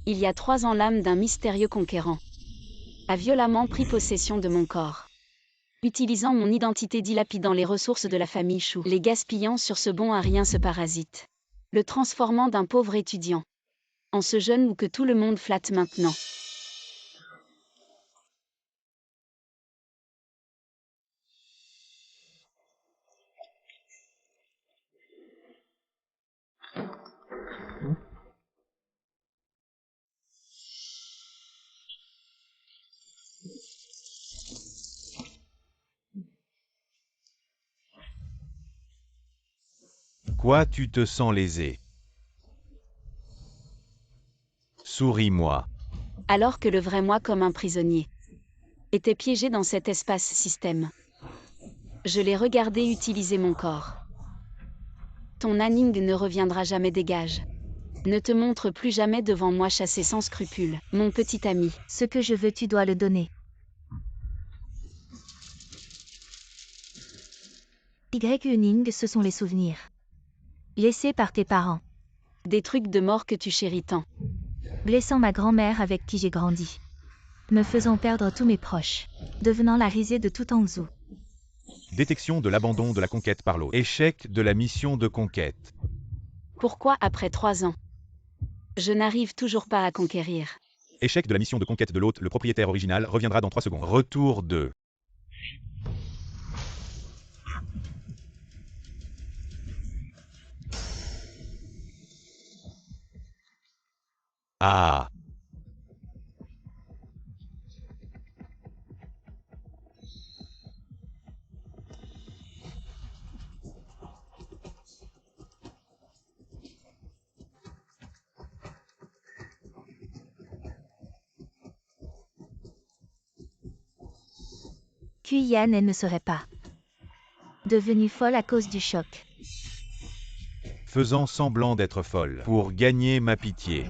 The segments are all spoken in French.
Il y a 3 ans, l'âme d'un mystérieux conquérant a violemment pris possession de mon corps. Utilisant mon identité, dilapidant les ressources de la famille Chou, les gaspillant sur ce bon à rien, ce parasite, le transformant d'un pauvre étudiant en ce jeune loup que tout le monde flatte maintenant. Quoi, tu te sens lésé? Souris-moi. Alors que le vrai moi, comme un prisonnier, était piégé dans cet espace-système. Je l'ai regardé utiliser mon corps. Ton Anning ne reviendra jamais, dégage. Ne te montre plus jamais devant moi chassé sans scrupule, mon petit ami. Ce que je veux, tu dois le donner. Y-Uning, ce sont les souvenirs laissés par tes parents, Des trucs de mort que tu chéris tant. blessant ma grand-mère avec qui j'ai grandi, me faisant perdre tous mes proches, devenant la risée de tout Anzu. Détection de l'abandon de la conquête par l'autre. Échec de la mission de conquête. Pourquoi, après 3 ans, je n'arrive toujours pas à conquérir? Échec de la mission de conquête de l'hôte. Le propriétaire original reviendra dans 3 secondes. Retour de... Ah. Kuyan, elle ne serait pas devenue folle à cause du choc. Faisant semblant d'être folle. Pour gagner ma pitié.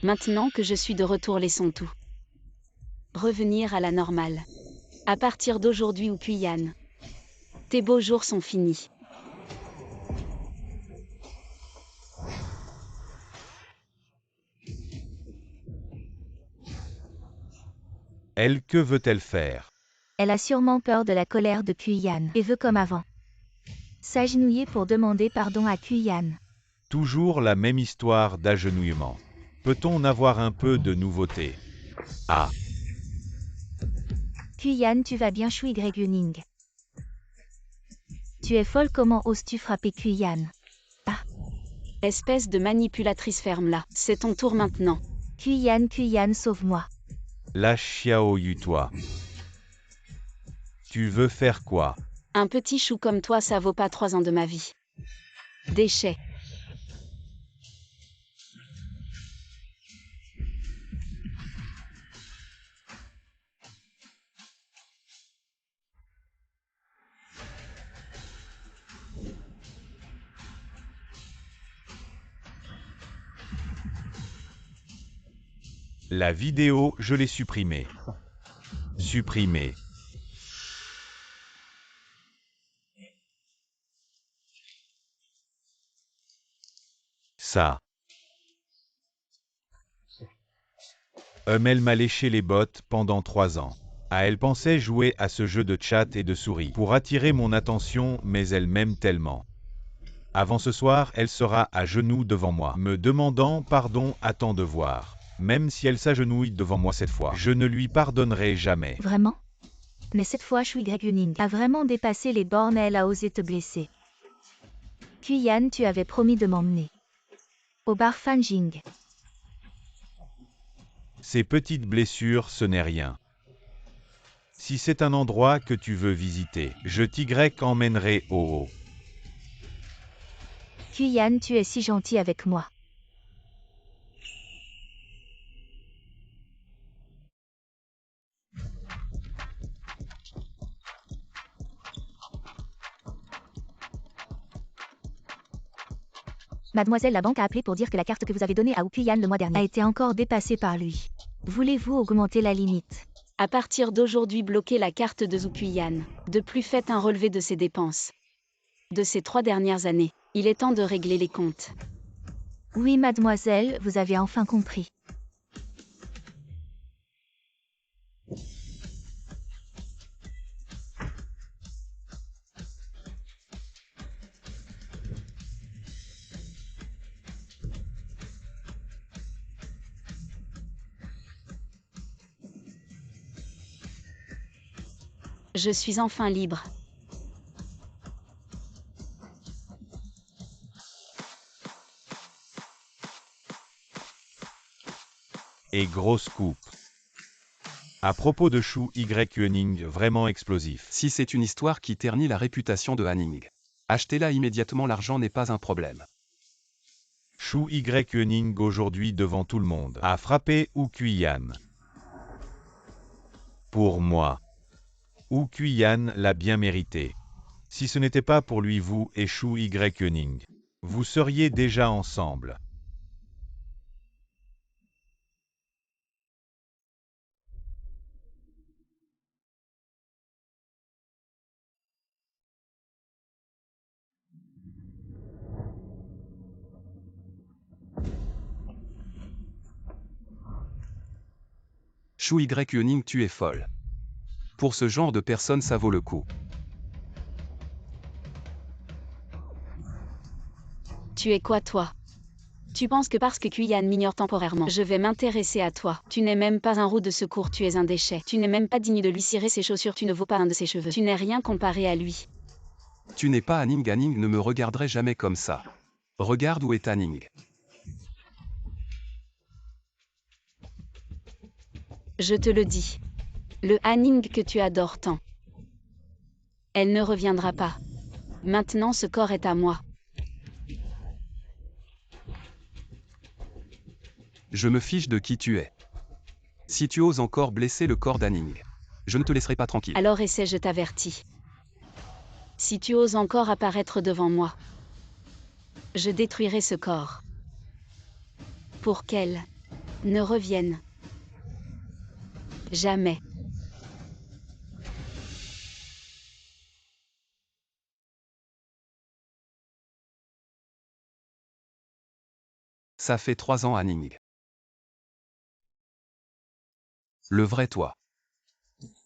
Maintenant que je suis de retour, laissons tout revenir à la normale. À partir d'aujourd'hui, Ukuyan, tes beaux jours sont finis. Elle, que veut-elle faire? Elle a sûrement peur de la colère de Kuyan et veut comme avant s'agenouiller pour demander pardon à Kuyan. Toujours la même histoire d'agenouillement. Peut-on avoir un peu de nouveauté? Ah. Kuyan, tu vas bien, Shui Y-Uning. Tu es folle, comment oses-tu frapper Kuyan? Espèce de manipulatrice, ferme-la. C'est ton tour maintenant. Kuyan, sauve-moi. La Xiaoyu, toi. Tu veux faire quoi? Un petit chou comme toi, ça vaut pas 3 ans de ma vie. Déchet. La vidéo, je l'ai supprimée. Supprimée. Ça. Elle m'a léché les bottes pendant 3 ans. Ah, elle pensait jouer à ce jeu de chat et de souris pour attirer mon attention, mais elle m'aime tellement. Avant ce soir, elle sera à genoux devant moi, me demandant pardon. Attends de voir. Même si elle s'agenouille devant moi cette fois, je ne lui pardonnerai jamais. Vraiment? Mais cette fois, Shui Y-Uning a vraiment dépassé les bornes et elle a osé te blesser. Kuyan, tu avais promis de m'emmener au bar Fanjing. Ces petites blessures, ce n'est rien. Si c'est un endroit que tu veux visiter, je t'emmènerai au haut. Kuyan, tu es si gentil avec moi. Mademoiselle, la banque a appelé pour dire que la carte que vous avez donnée à Ukuyan le mois dernier a été encore dépassée par lui. Voulez-vous augmenter la limite? À partir d'aujourd'hui, bloquez la carte de Zukuyan. De plus, faites un relevé de ses dépenses de ces 3 dernières années. Il est temps de régler les comptes. Oui, mademoiselle, vous avez enfin compris. Je suis enfin libre. Et grosse coupe. À propos de Shu Y vraiment explosif. Si c'est une histoire qui ternit la réputation de Hanning, achetez-la immédiatement, l'argent n'est pas un problème. Shu Y aujourd'hui devant tout le monde a frappé Wu Kuyan. Pour moi, Wu Kuyan l'a bien mérité. Si ce n'était pas pour lui, vous et Shu Y vous seriez déjà ensemble. Shu Y, tu es folle. Pour ce genre de personne, ça vaut le coup. Tu es quoi toi? Tu penses que parce que Kuyan m'ignore temporairement, je vais m'intéresser à toi. Tu n'es même pas un roue de secours, tu es un déchet. Tu n'es même pas digne de lui cirer ses chaussures, tu ne vaux pas un de ses cheveux. Tu n'es rien comparé à lui. Tu n'es pas Hanning, Hanning ne me regarderait jamais comme ça. Regarde où est Hanning. Je te le dis. Le Hanning que tu adores tant. Elle ne reviendra pas. Maintenant ce corps est à moi. Je me fiche de qui tu es. Si tu oses encore blesser le corps d'Hanning, je ne te laisserai pas tranquille. Alors essaie, je t'avertis. Si tu oses encore apparaître devant moi, je détruirai ce corps. Pour qu'elle ne revienne jamais. Ça fait 3 ans, Hanning. Le vrai toi.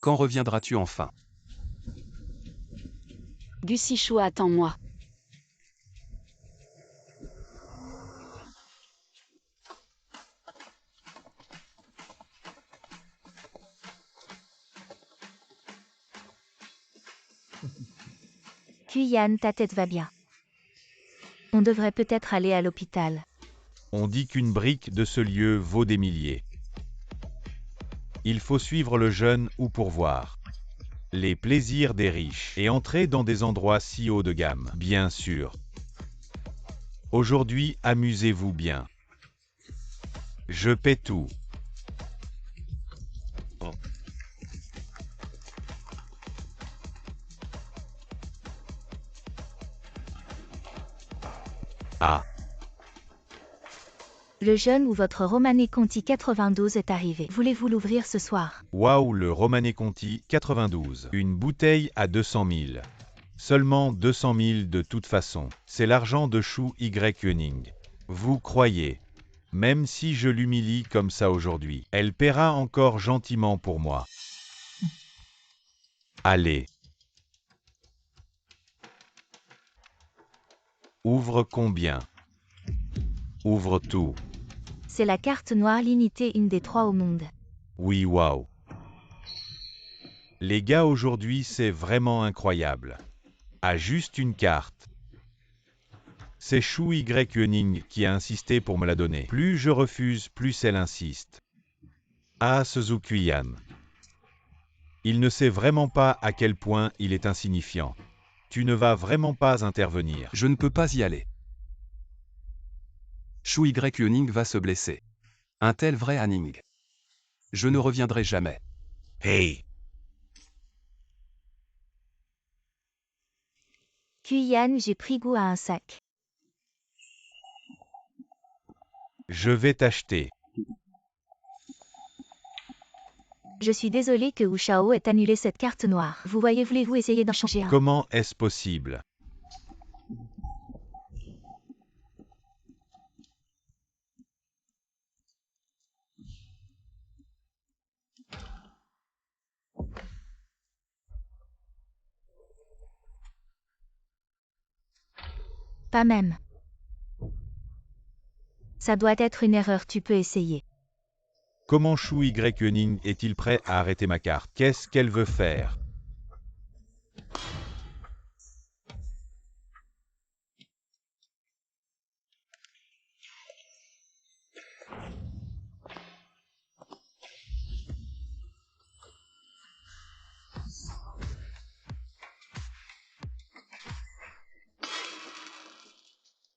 Quand reviendras-tu enfin? Gusichou, attends-moi. Kuyan, ta tête va bien. On devrait peut-être aller à l'hôpital. On dit qu'une brique de ce lieu vaut des milliers. Il faut suivre le jeune ou pour voir les plaisirs des riches et entrer dans des endroits si haut de gamme, bien sûr. Aujourd'hui, amusez-vous bien. Je paie tout. Ah, Le jeune ou votre Romanée Conti 92 est arrivé. Voulez-vous l'ouvrir ce soir? waouh, le Romanée Conti 92. Une bouteille à 200 000. Seulement 200 000 de toute façon. C'est l'argent de Shu Y. Vous croyez? Même si je l'humilie comme ça aujourd'hui, elle paiera encore gentiment pour moi. Allez. Ouvre combien? Ouvre tout. C'est la carte noire limitée, une des 3 au monde. Oui, waouh. Les gars, aujourd'hui, c'est vraiment incroyable. À juste une carte. C'est Shu Y qui a insisté pour me la donner. Plus je refuse, plus elle insiste. Ah, Suzuki-yan. Il ne sait vraiment pas à quel point il est insignifiant. Tu ne vas vraiment pas intervenir. Je ne peux pas y aller. Shu Y va se blesser. Un tel vrai Hanning. Je ne reviendrai jamais. Hey! Kuyan, j'ai pris goût à un sac. Je vais t'acheter. Je suis désolé que Wu Shao ait annulé cette carte noire. Vous voyez, voulez-vous essayer d'en changer un? Comment est-ce possible? Pas même. Ça doit être une erreur, tu peux essayer. Comment Shu Y est-il prêt à arrêter ma carte? Qu'est-ce qu'elle veut faire?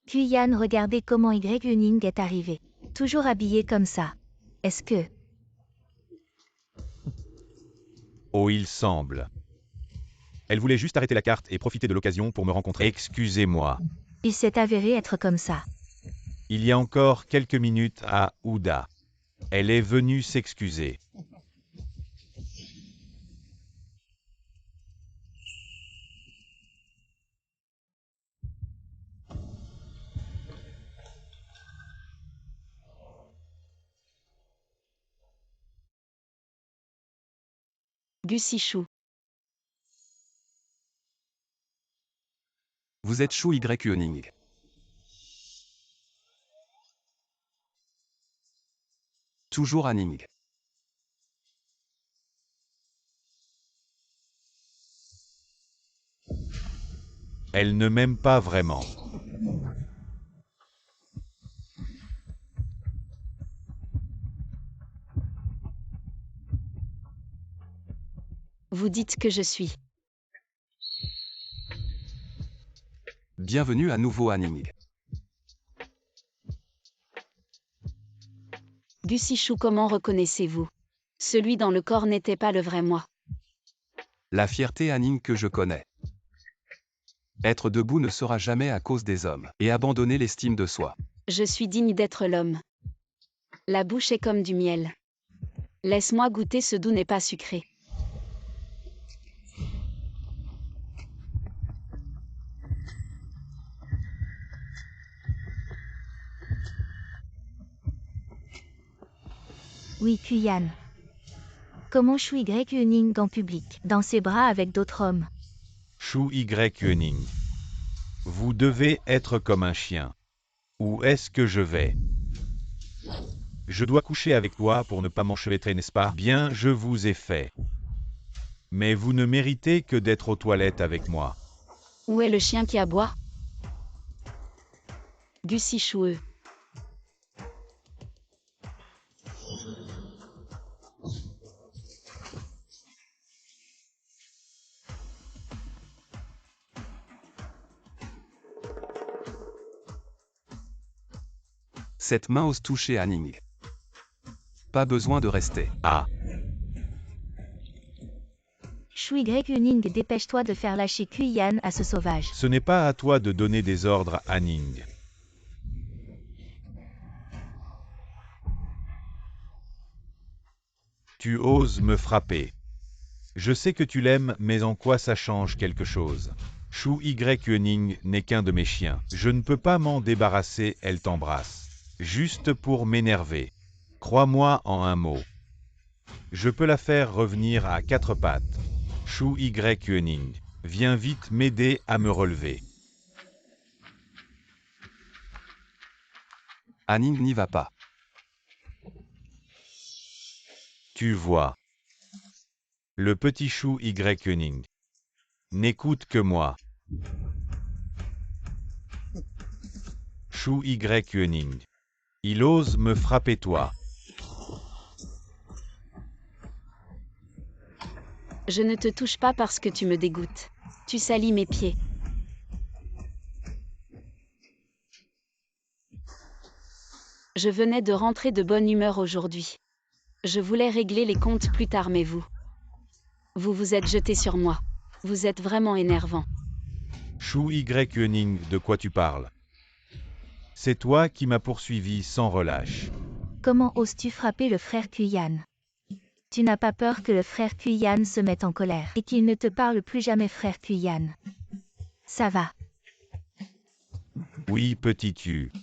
Kuyan, regardez comment Yuning est arrivé. Toujours habillé comme ça. Est-ce que... Oh, il semble. Elle voulait juste arrêter la carte et profiter de l'occasion pour me rencontrer. Excusez-moi. Il s'est avéré être comme ça. Il y a encore quelques minutes à Ouda. Elle est venue s'excuser. Gusichou. Vous êtes Shu Yuning. Toujours Aning. Elle ne m'aime pas vraiment. Vous dites que je suis. Bienvenue à nouveau Aning. Gusichou, comment reconnaissez-vous? Celui dans le corps n'était pas le vrai moi. La fierté Aning que je connais. Être debout ne sera jamais à cause des hommes, et abandonner l'estime de soi. Je suis digne d'être l'homme. La bouche est comme du miel. Laisse-moi goûter, ce doux n'est pas sucré. Oui, Kuyan. Comment Shu Yuning en public, dans ses bras avec d'autres hommes? Shu Yuning. Vous devez être comme un chien. Où est-ce que je vais? Je dois coucher avec toi pour ne pas m'enchevêtrer, n'est-ce pas? Bien, je vous ai fait. Mais vous ne méritez que d'être aux toilettes avec moi. Où est le chien qui aboie? Gusichou. Cette main ose toucher Aning. Pas besoin de rester. Ah, Shu Yuning, dépêche-toi de faire lâcher Kuyan à ce sauvage. ce n'est pas à toi de donner des ordres à Ning. Tu oses me frapper. Je sais que tu l'aimes, mais en quoi ça change quelque chose? Shu Yuning n'est qu'un de mes chiens. Je ne peux pas m'en débarrasser, elle t'embrasse. Juste pour m'énerver. Crois-moi en un mot. Je peux la faire revenir à quatre pattes. Shu Yuning, viens vite m'aider à me relever. Aning n'y va pas. Tu vois. Le petit Shu Yuning n'écoute que moi. Shu Yuning. Il ose me frapper toi. Je ne te touche pas parce que tu me dégoûtes. Tu salis mes pieds. Je venais de rentrer de bonne humeur aujourd'hui. Je voulais régler les comptes plus tard, mais vous vous êtes jeté sur moi. Vous êtes vraiment énervant. Shu Yuning, de quoi tu parles? C'est toi qui m'as poursuivi sans relâche. Comment oses-tu frapper le frère Kuyan? Tu n'as pas peur que le frère Kuyan se mette en colère et qu'il ne te parle plus jamais, frère Kuyan? Ça va. Oui, petit tu.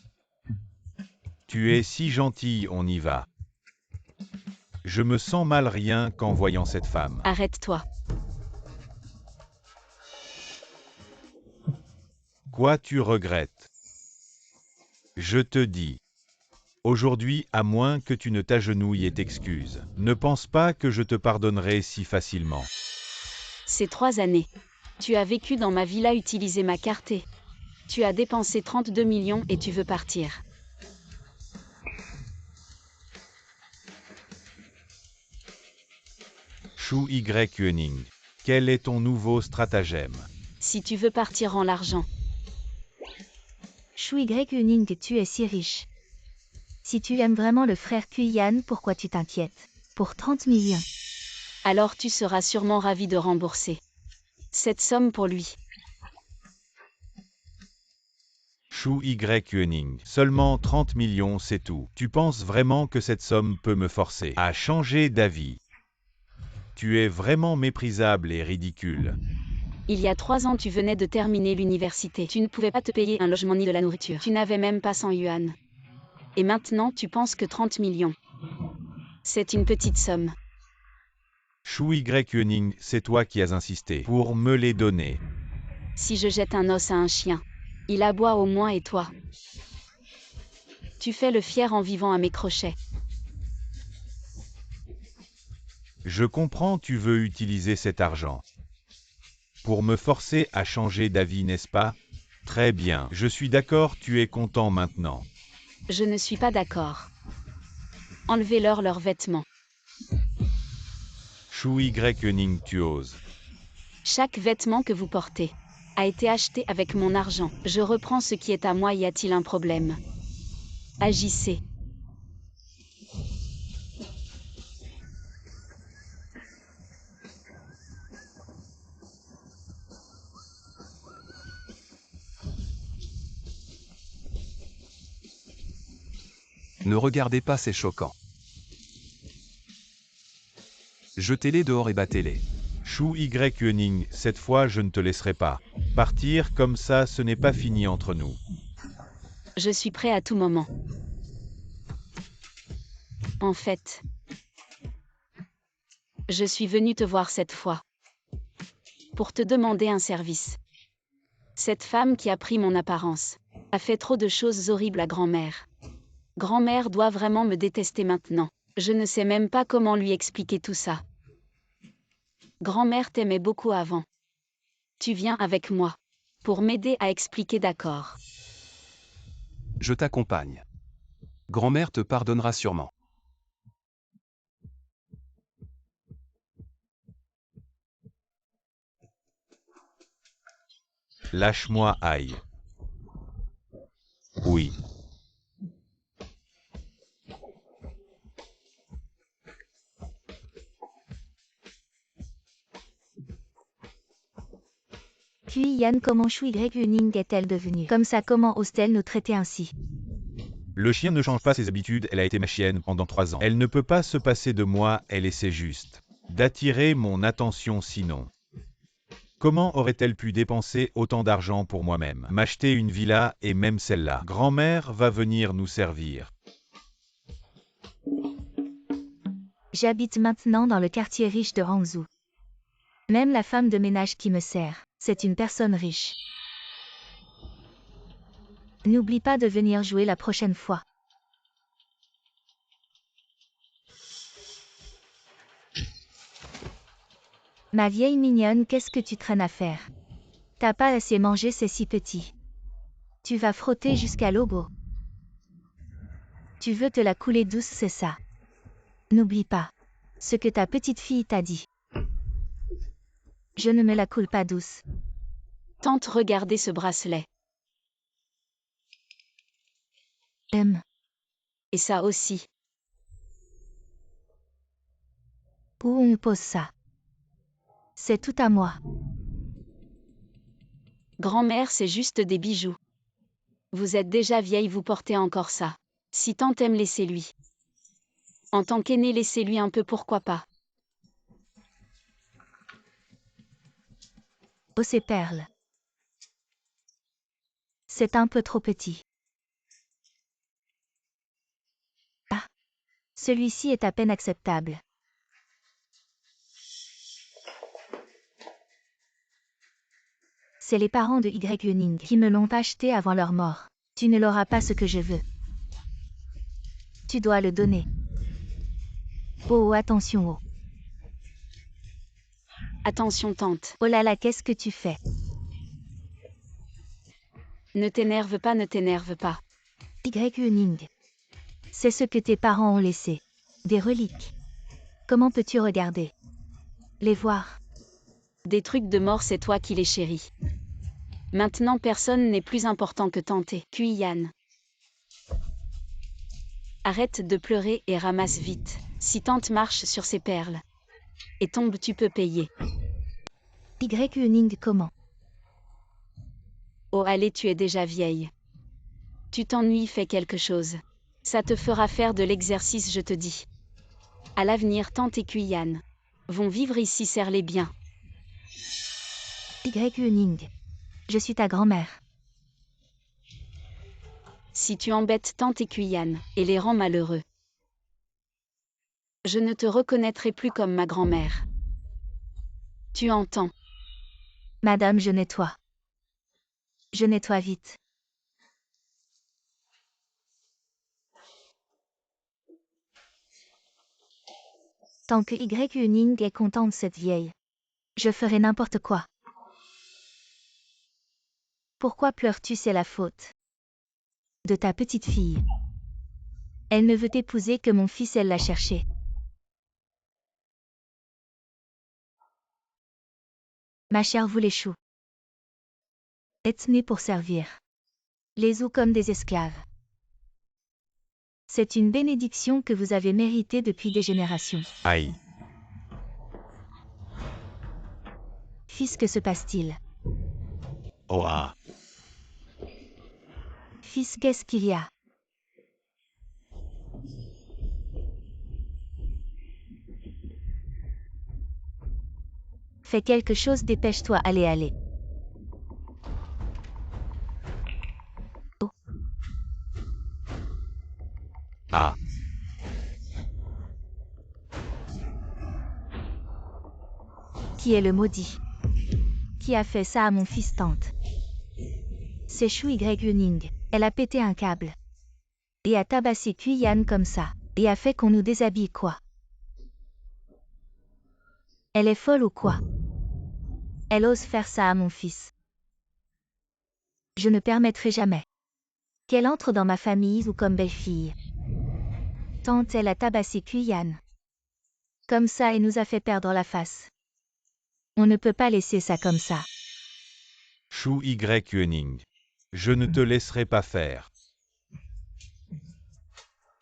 Tu es si gentil, on y va. Je me sens mal rien qu'en voyant cette femme. Arrête-toi. Quoi tu regrettes? Je te dis. Aujourd'hui, à moins que tu ne t'agenouilles et t'excuses, ne pense pas que je te pardonnerai si facilement. Ces 3 années. Tu as vécu dans ma villa, utilisé ma carte et... Tu as dépensé 32 millions et tu veux partir. Shu Yuning, quel est ton nouveau stratagème? Si tu veux partir en l'argent. Shui Yuning, tu es si riche. Si tu aimes vraiment le frère Kuyan, pourquoi tu t'inquiètes? Pour 30 millions. Alors tu seras sûrement ravi de rembourser cette somme pour lui. Shu Yuning. Seulement 30 millions, c'est tout. Tu penses vraiment que cette somme peut me forcer à changer d'avis? Tu es vraiment méprisable et ridicule. Il y a 3 ans tu venais de terminer l'université. Tu ne pouvais pas te payer un logement ni de la nourriture. Tu n'avais même pas 100 yuan. Et maintenant tu penses que 30 millions. C'est une petite somme. Shu Yuning, c'est toi qui as insisté pour me les donner. Si je jette un os à un chien, il aboie au moins, et toi? Tu fais le fier en vivant à mes crochets. Je comprends, tu veux utiliser cet argent pour me forcer à changer d'avis, n'est-ce pas? Très bien, je suis d'accord, tu es content maintenant. Je ne suis pas d'accord. Enlevez-leur leurs vêtements. Shu Yuning, tu oses. Chaque vêtement que vous portez a été acheté avec mon argent. Je reprends ce qui est à moi, y a-t-il un problème? Agissez. Ne regardez pas, c'est choquant. Jetez-les dehors et battez-les. Shu Yuning, cette fois je ne te laisserai pas partir comme ça, ce n'est pas fini entre nous. Je suis prêt à tout moment. En fait, je suis venu te voir cette fois pour te demander un service. Cette femme qui a pris mon apparence a fait trop de choses horribles à grand-mère. Grand-mère doit vraiment me détester maintenant. Je ne sais même pas comment lui expliquer tout ça. Grand-mère t'aimait beaucoup avant. Tu viens avec moi pour m'aider à expliquer, d'accord? Je t'accompagne. Grand-mère te pardonnera sûrement. Lâche-moi, aïe. Oui. Kuyan, comment Shui Yuning est-elle devenue comme ça? Comment ose-t-elle nous traiter ainsi? Le chien ne change pas ses habitudes, elle a été ma chienne pendant 3 ans. Elle ne peut pas se passer de moi, elle essaie juste d'attirer mon attention sinon. Comment aurait-elle pu dépenser autant d'argent pour moi-même? M'acheter une villa et même celle-là. Grand-mère va venir nous servir. J'habite maintenant dans le quartier riche de Hangzhou. Même la femme de ménage qui me sert, c'est une personne riche. N'oublie pas de venir jouer la prochaine fois. Ma vieille mignonne, qu'est-ce que tu traînes à faire? T'as pas assez mangé, c'est si petit. Tu vas frotter jusqu'à logo. Tu veux te la couler douce, c'est ça? N'oublie pas ce que ta petite fille t'a dit. Je ne me la coule pas douce. Tante, regardez ce bracelet. Et ça aussi. Où on pose ça? C'est tout à moi. Grand-mère, c'est juste des bijoux. Vous êtes déjà vieille, vous portez encore ça. Si tante aime, laissez-lui. En tant qu'aîné, laissez-lui un peu, pourquoi pas. Oh, ces perles. C'est un peu trop petit. Ah. Celui-ci est à peine acceptable. C'est les parents de Yuning qui me l'ont acheté avant leur mort. Tu ne l'auras pas ce que je veux. Tu dois le donner. Oh, attention, oh. Attention tante. Oh là là, qu'est-ce que tu fais? Ne t'énerve pas, ne t'énerve pas. Yuning. C'est ce que tes parents ont laissé. Des reliques. Comment peux-tu regarder? Les voir? Des trucs de mort, c'est toi qui les chéris. Maintenant personne n'est plus important que tenter. Kuyan. Arrête de pleurer et ramasse vite. Si tante marche sur ses perles et tombe, tu peux payer. Yuning comment? Oh allez, tu es déjà vieille. Tu t'ennuies, fais quelque chose. Ça te fera faire de l'exercice, je te dis. À l'avenir, tante et Kuyan vont vivre ici, serre-les bien. Yuning. Je suis ta grand-mère. Si tu embêtes tante et Kuyan et les rends malheureux, je ne te reconnaîtrai plus comme ma grand-mère. Tu entends? Madame, je nettoie. Je nettoie vite. Tant que Yuning est content de cette vieille, je ferai n'importe quoi. Pourquoi pleures-tu? C'est la faute de ta petite fille. Elle ne veut t'épouser que mon fils, elle l'a cherché. Ma chère, vous les choux êtes nés pour servir les ou comme des esclaves. C'est une bénédiction que vous avez méritée depuis des générations. Aïe. Fils, que se passe-t-il? Oh ah. Fils, qu'est-ce qu'il y a? Fais quelque chose, dépêche-toi, allez. Oh. Ah. Qui est le maudit? Qui a fait ça à mon fils, tante? C'est Chou Yuning. Elle a pété un câble. Et a tabassé Kuyan comme ça. Et a fait qu'on nous déshabille, quoi. Elle est folle ou quoi? Elle ose faire ça à mon fils. Je ne permettrai jamais qu'elle entre dans ma famille ou comme belle-fille. Tante, elle a tabassé Kuyan comme ça et nous a fait perdre la face. On ne peut pas laisser ça comme ça. Chou Yuning. Je ne te laisserai pas faire.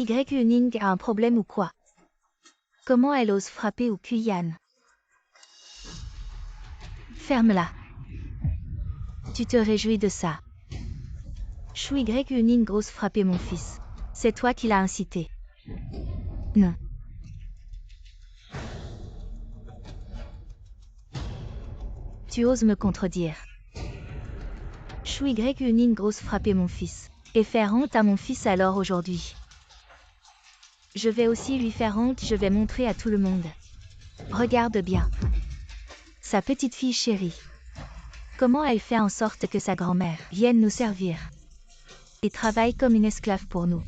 Yuning a un problème ou quoi? Comment elle ose frapper au Kuyan? Ferme-la. Tu te réjouis de ça? Chou Yuning ose frapper mon fils. C'est toi qui l'as incité. Non. Tu oses me contredire. Chou Yuning ose frapper mon fils. Et faire honte à mon fils alors aujourd'hui. Je vais aussi lui faire honte, je vais montrer à tout le monde. Regarde bien. Sa petite fille chérie. Comment elle fait en sorte que sa grand-mère vienne nous servir. Et travaille comme une esclave pour nous.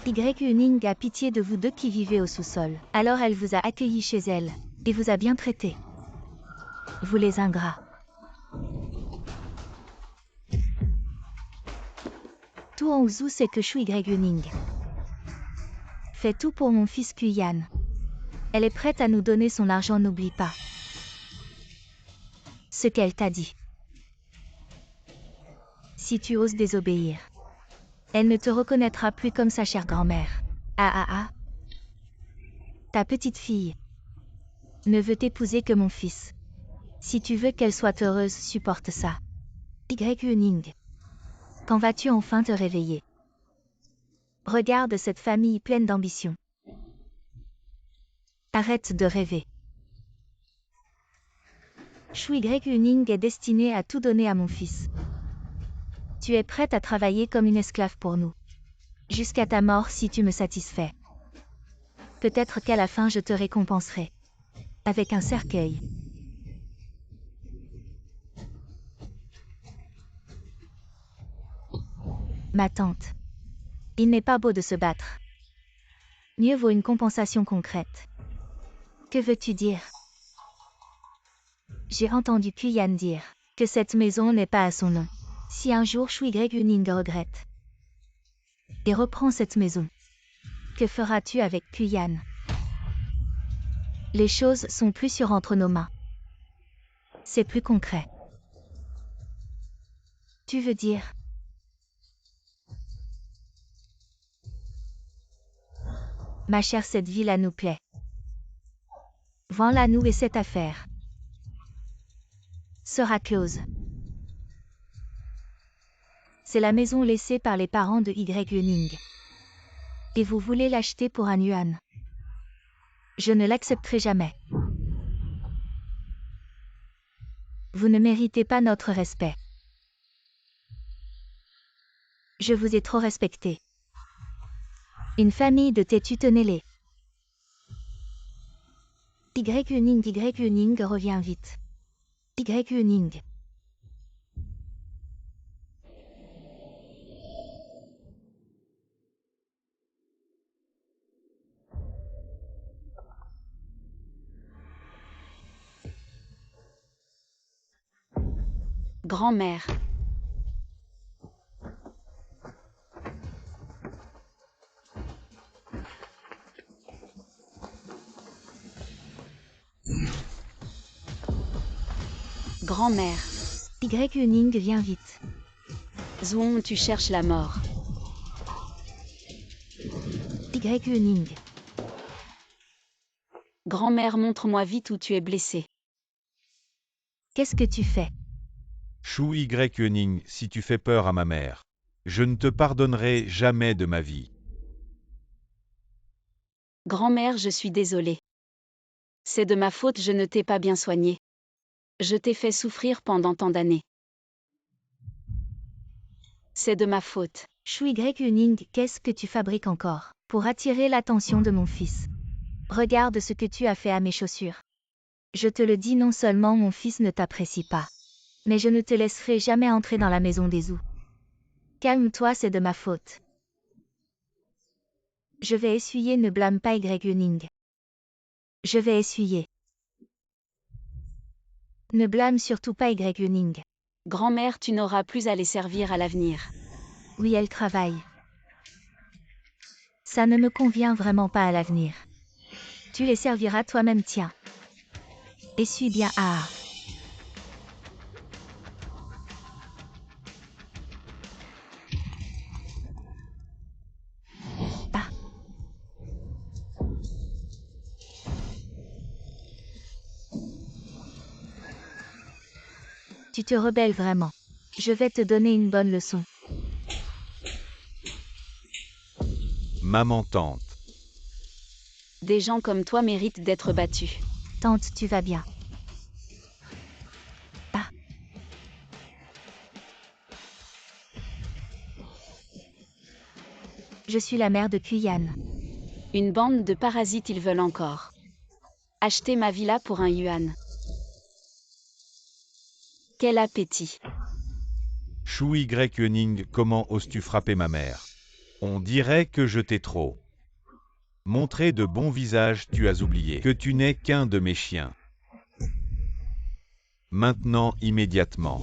Yuning a pitié de vous deux qui vivez au sous-sol. Alors elle vous a accueilli chez elle. Et vous a bien traité. Vous les ingrats. Tout en Ouzou, c'est que Chou Yuning fait tout pour mon fils Kuyan. Elle est prête à nous donner son argent, n'oublie pas ce qu'elle t'a dit. Si tu oses désobéir, elle ne te reconnaîtra plus comme sa chère grand-mère. Ah. Ta petite fille ne veut t'épouser que mon fils. Si tu veux qu'elle soit heureuse, supporte ça. Yuning. Quand vas-tu enfin te réveiller? Regarde cette famille pleine d'ambition. Arrête de rêver. Chou Yuning est destiné à tout donner à mon fils. Tu es prête à travailler comme une esclave pour nous. Jusqu'à ta mort si tu me satisfais. Peut-être qu'à la fin je te récompenserai. Avec un cercueil. Ma tante. Il n'est pas beau de se battre. Mieux vaut une compensation concrète. Que veux-tu dire? J'ai entendu Kuyan dire que cette maison n'est pas à son nom. Si un jour Chou Yuning regrette et reprends cette maison. Que feras-tu avec Kuyan? Les choses sont plus sûres entre nos mains. C'est plus concret. Tu veux dire? Ma chère, cette villa nous plaît. Vends-la nous et cette affaire sera close. C'est la maison laissée par les parents de Y Yuning. Et vous voulez l'acheter pour un yuan. Je ne l'accepterai jamais. Vous ne méritez pas notre respect. Je vous ai trop respecté. Une famille de têtus, tenez-les. Y Yuning revient vite. Y Yuning. Grand-mère. Grand-mère. Y Yuning vient vite. Zhuang, tu cherches la mort. Y Yuning. Grand-mère, montre-moi vite où tu es blessée. Qu'est-ce que tu fais? Shu Y Yuning, si tu fais peur à ma mère, je ne te pardonnerai jamais de ma vie. Grand-mère, je suis désolée. C'est de ma faute, je ne t'ai pas bien soignée. Je t'ai fait souffrir pendant tant d'années. C'est de ma faute. Shu Y Yuning, qu'est-ce que tu fabriques encore pour attirer l'attention de mon fils? Regarde ce que tu as fait à mes chaussures. Je te le dis, non seulement mon fils ne t'apprécie pas, mais je ne te laisserai jamais entrer dans la maison des Zhou. Calme-toi, c'est de ma faute. Je vais essuyer, ne blâme pas Y Yuning. Je vais essuyer. Ne blâme surtout pas Y Yuning. Grand-mère, tu n'auras plus à les servir à l'avenir. Oui, elle travaille. Ça ne me convient vraiment pas à l'avenir. Tu les serviras toi-même, tiens. Essuie bien. Ah. Ah. Tu te rebelles vraiment. Je vais te donner une bonne leçon. Maman tante. Des gens comme toi méritent d'être battus. Tante, tu vas bien. Ah. Je suis la mère de Kuyan. Une bande de parasites, ils veulent encore acheter ma villa pour un yuan. Quel appétit. Shu Y Yuning, comment oses-tu frapper ma mère? On dirait que je t'ai trop montré de bons visages, tu as oublié que tu n'es qu'un de mes chiens. Maintenant, immédiatement.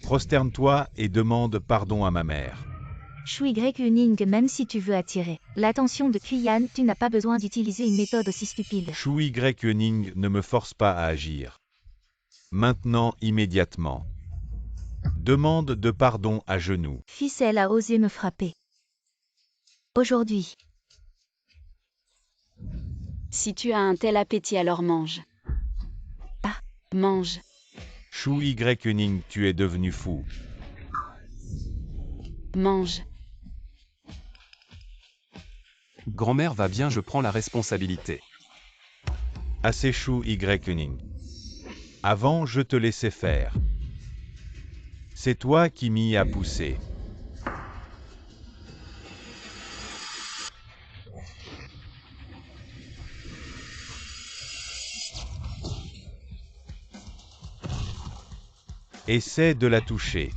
Prosterne-toi et demande pardon à ma mère. Shu Y Yuning, même si tu veux attirer l'attention de Kuyan, tu n'as pas besoin d'utiliser une méthode aussi stupide. Shu Y Yuning, ne me force pas à agir. Maintenant, immédiatement. Demande de pardon à genoux. Fils, elle a osé me frapper. Aujourd'hui. Si tu as un tel appétit, alors mange. Ah. Mange. Shu Y Yuning, tu es devenu fou. Mange. Grand-mère va bien, je prends la responsabilité. Assez Shu Y Yuning. Avant, je te laissais faire. C'est toi qui m'y as poussé. Essaie de la toucher.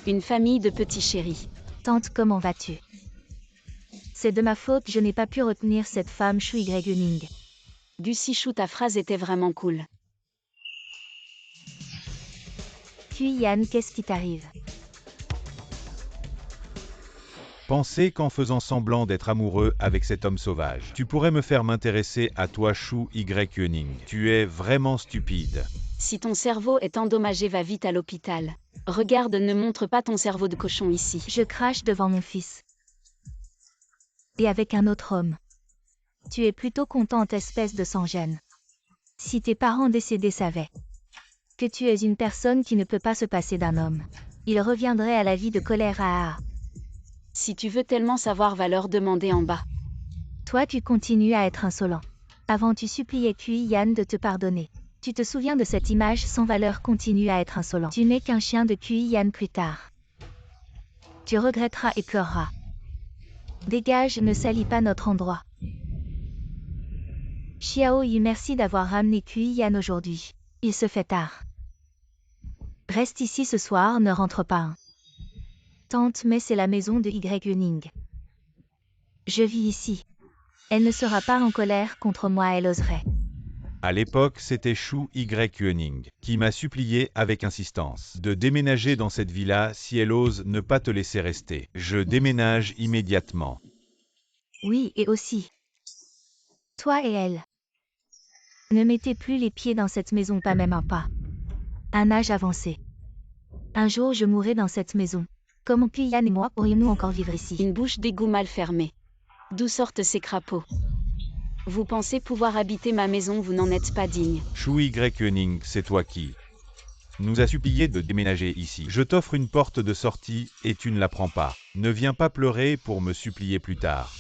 Une famille de petits chéris. Tante, comment vas-tu? C'est de ma faute, je n'ai pas pu retenir cette femme Shu Y Yuning. Gu Sichu, ta phrase était vraiment cool. Kuyan, qu'est-ce qui t'arrive? Pensez qu'en faisant semblant d'être amoureux avec cet homme sauvage, tu pourrais me faire m'intéresser à toi Shu Y. Tu es vraiment stupide. Si ton cerveau est endommagé, va vite à l'hôpital. Regarde, ne montre pas ton cerveau de cochon ici. Je crache devant mon fils. Et avec un autre homme. Tu es plutôt contente, espèce de sans-gêne. Si tes parents décédés savaient que tu es une personne qui ne peut pas se passer d'un homme, ils reviendraient à la vie de colère. Si tu veux tellement savoir, va leur demander en bas. Toi, tu continues à être insolent. Avant, tu suppliais Kuyan de te pardonner. Tu te souviens de cette image sans valeur, continue à être insolent. Tu n'es qu'un chien de Kuyan plus tard. Tu regretteras et pleureras. Dégage, ne salis pas notre endroit. Xiao Yu, merci d'avoir ramené Kuyan aujourd'hui. Il se fait tard. Reste ici ce soir, ne rentre pas. Tante, mais c'est la maison de Y. Je vis ici. Elle ne sera pas en colère contre moi, elle oserait. À l'époque, c'était Shu Y. Qui m'a supplié avec insistance de déménager dans cette villa si elle ose ne pas te laisser rester. Je déménage immédiatement. Oui, et aussi. Toi et elle. Ne mettez plus les pieds dans cette maison, pas même un pas. Un âge avancé. Un jour je mourrai dans cette maison. Comment Kuyan et moi pourrions-nous encore vivre ici? Une bouche d'égout mal fermée. D'où sortent ces crapauds? Vous pensez pouvoir habiter ma maison, vous n'en êtes pas digne. Shu Y. C'est toi qui nous a supplié de déménager ici. Je t'offre une porte de sortie et tu ne la prends pas. Ne viens pas pleurer pour me supplier plus tard.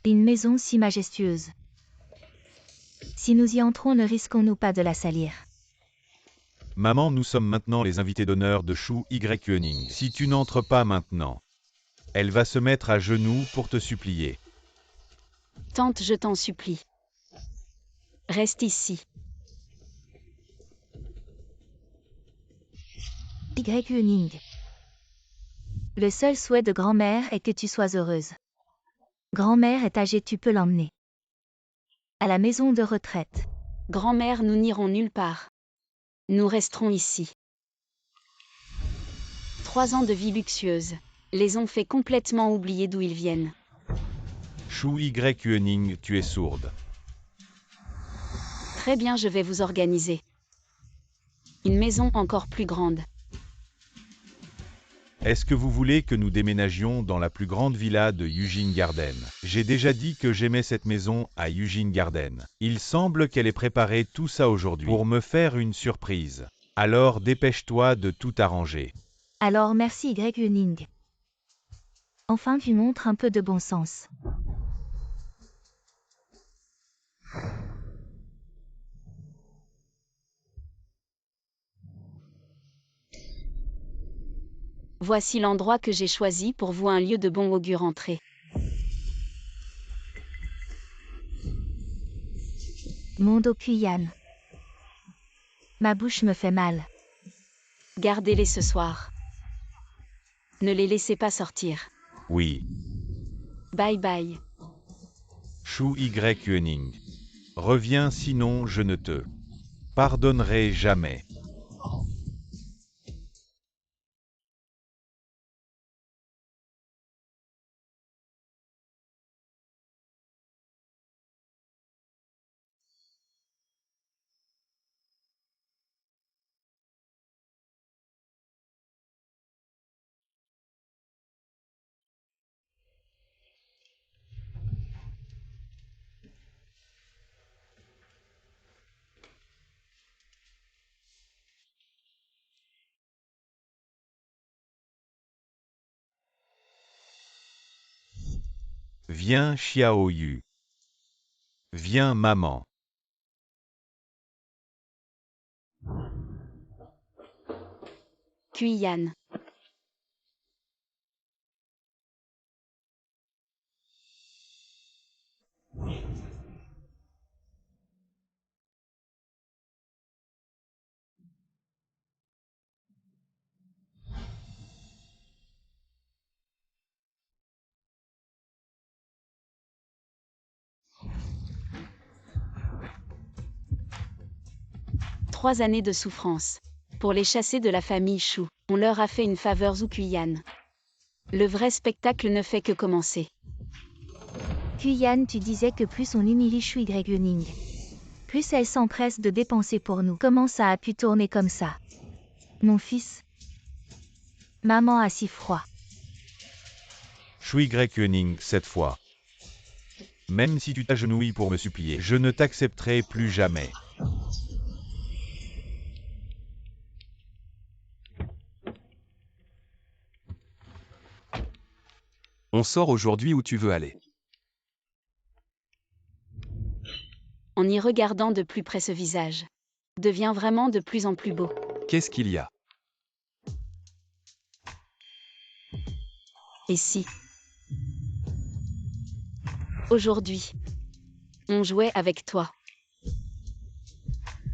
Une maison si majestueuse. Si nous y entrons, ne risquons-nous pas de la salir? Maman, nous sommes maintenant les invités d'honneur de Shu Y. Si tu n'entres pas maintenant, elle va se mettre à genoux pour te supplier. Tante, je t'en supplie. Reste ici. Y. Le seul souhait de grand-mère est que tu sois heureuse. Grand-mère est âgée, tu peux l'emmener à la maison de retraite. Grand-mère, nous n'irons nulle part. Nous resterons ici. 3 ans de vie luxueuse les ont fait complètement oublier d'où ils viennent. Shu Y. Tu es sourde. Très bien, je vais vous organiser une maison encore plus grande. Est-ce que vous voulez que nous déménagions dans la plus grande villa de Eugene Garden? J'ai déjà dit que j'aimais cette maison à Eugene Garden. Il semble qu'elle ait préparé tout ça aujourd'hui pour me faire une surprise. Alors dépêche-toi de tout arranger. Alors merci Y. Enfin, tu montres un peu de bon sens. Voici l'endroit que j'ai choisi pour vous, un lieu de bon augure. Entrez. Mon dos Kuyan. Ma bouche me fait mal. Gardez-les ce soir. Ne les laissez pas sortir. Oui. Bye bye. Shu Y. Reviens, sinon je ne te pardonnerai jamais. Viens, Xiao Yu. Viens, maman. Kuyan. 3 années de souffrance. Pour les chasser de la famille Shu, on leur a fait une faveur Zukuyan. Le vrai spectacle ne fait que commencer. Kuyan, tu disais que plus on humilie Shu Yuning, plus elle s'empresse de dépenser pour nous. Comment ça a pu tourner comme ça? Mon fils. Maman a si froid. Shui Yuning, cette fois. Même si tu t'agenouilles pour me supplier, je ne t'accepterai plus jamais. On sort aujourd'hui où tu veux aller. En y regardant de plus près ce visage, devient vraiment de plus en plus beau. Qu'est-ce qu'il y a? Et si aujourd'hui, on jouait avec toi?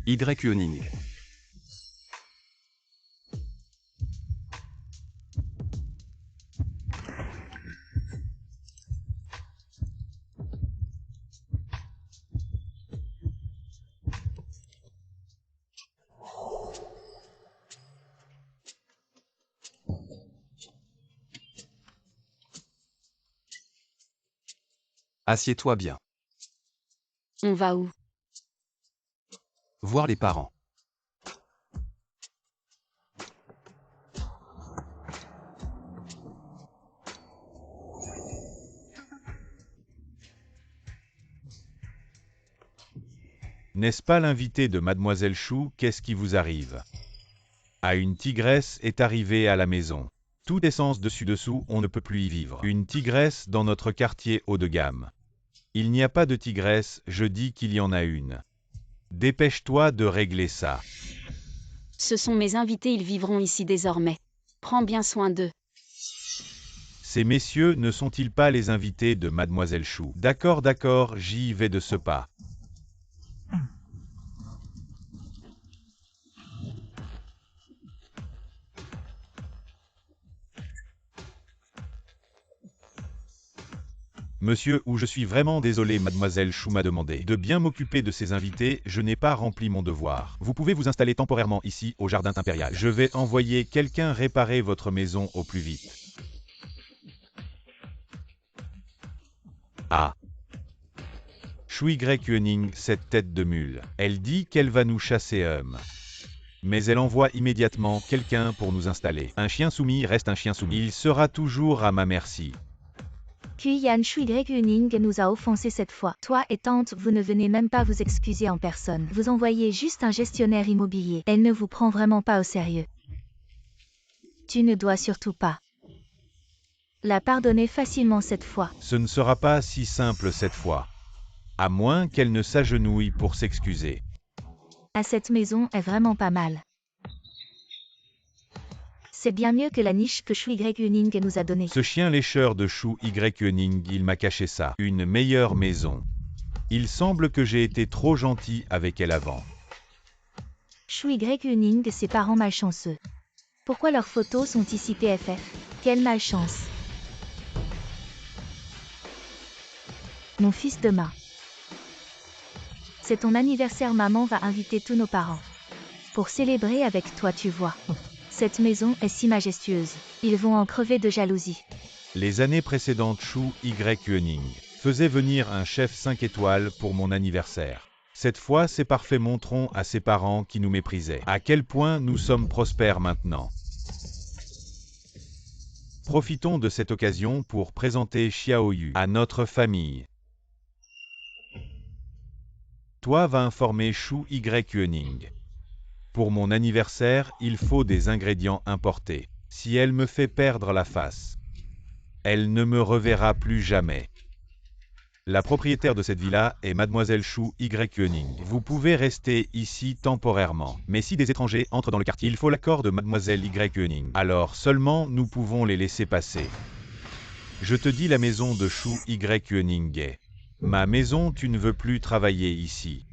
Yuning. Assieds-toi bien. On va où? Voir les parents. N'est-ce pas l'invité de Mademoiselle Shu? Qu'est-ce qui vous arrive? Ah, une tigresse est arrivée à la maison. Tout essence dessus-dessous, on ne peut plus y vivre. Une tigresse dans notre quartier haut de gamme. Il n'y a pas de tigresse, je dis qu'il y en a une. Dépêche-toi de régler ça. Ce sont mes invités, ils vivront ici désormais. Prends bien soin d'eux. Ces messieurs ne sont-ils pas les invités de Mademoiselle Shu? D'accord, d'accord, j'y vais de ce pas. Monsieur, ou je suis vraiment désolé, Mademoiselle Shu m'a demandé de bien m'occuper de ses invités, je n'ai pas rempli mon devoir. Vous pouvez vous installer temporairement ici, au jardin impérial. Je vais envoyer quelqu'un réparer votre maison au plus vite. Ah. Shui Yuning, cette tête de mule. Elle dit qu'elle va nous chasser mais elle envoie immédiatement quelqu'un pour nous installer. Un chien soumis reste un chien soumis. Il sera toujours à ma merci. Kuyan, Shu Yuning nous a offensés cette fois. Toi et tante, vous ne venez même pas vous excuser en personne. Vous envoyez juste un gestionnaire immobilier. Elle ne vous prend vraiment pas au sérieux. Tu ne dois surtout pas la pardonner facilement cette fois. Ce ne sera pas si simple cette fois. À moins qu'elle ne s'agenouille pour s'excuser. À cette maison est vraiment pas mal. C'est bien mieux que la niche que Shu Yuning nous a donnée. Ce chien lécheur de Shu Yuning, il m'a caché ça. Une meilleure maison. Il semble que j'ai été trop gentil avec elle avant. Shu Yuning, ses parents malchanceux. Pourquoi leurs photos sont ici PFF? Quelle malchance. Mon fils demain. C'est ton anniversaire, maman va inviter tous nos parents. Pour célébrer avec toi, tu vois. Cette maison est si majestueuse. Ils vont en crever de jalousie. Les années précédentes, Shu Yuning faisait venir un chef 5 étoiles pour mon anniversaire. Cette fois, c'est parfait, montrons à ses parents qui nous méprisaient à quel point nous sommes prospères maintenant. Profitons de cette occasion pour présenter Xiaoyu à notre famille. Toi va informer Shu Yuning. Pour mon anniversaire, il faut des ingrédients importés. Si elle me fait perdre la face, elle ne me reverra plus jamais. La propriétaire de cette villa est Mademoiselle Shu Yuning. Vous pouvez rester ici temporairement. Mais si des étrangers entrent dans le quartier, il faut l'accord de Mademoiselle Yuning. Alors seulement nous pouvons les laisser passer. Je te dis, la maison de Shu Yuning est ma maison, tu ne veux plus travailler ici.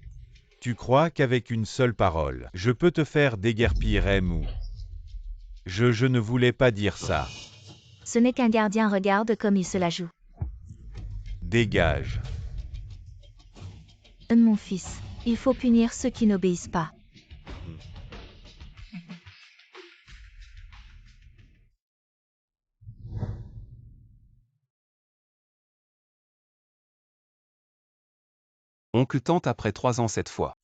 Tu crois qu'avec une seule parole, je peux te faire déguerpir ou... Je ne voulais pas dire ça. Ce n'est qu'un gardien, regarde comme il se la joue. Dégage. Mon fils, il faut punir ceux qui n'obéissent pas. Oncle tante après 3 ans cette fois.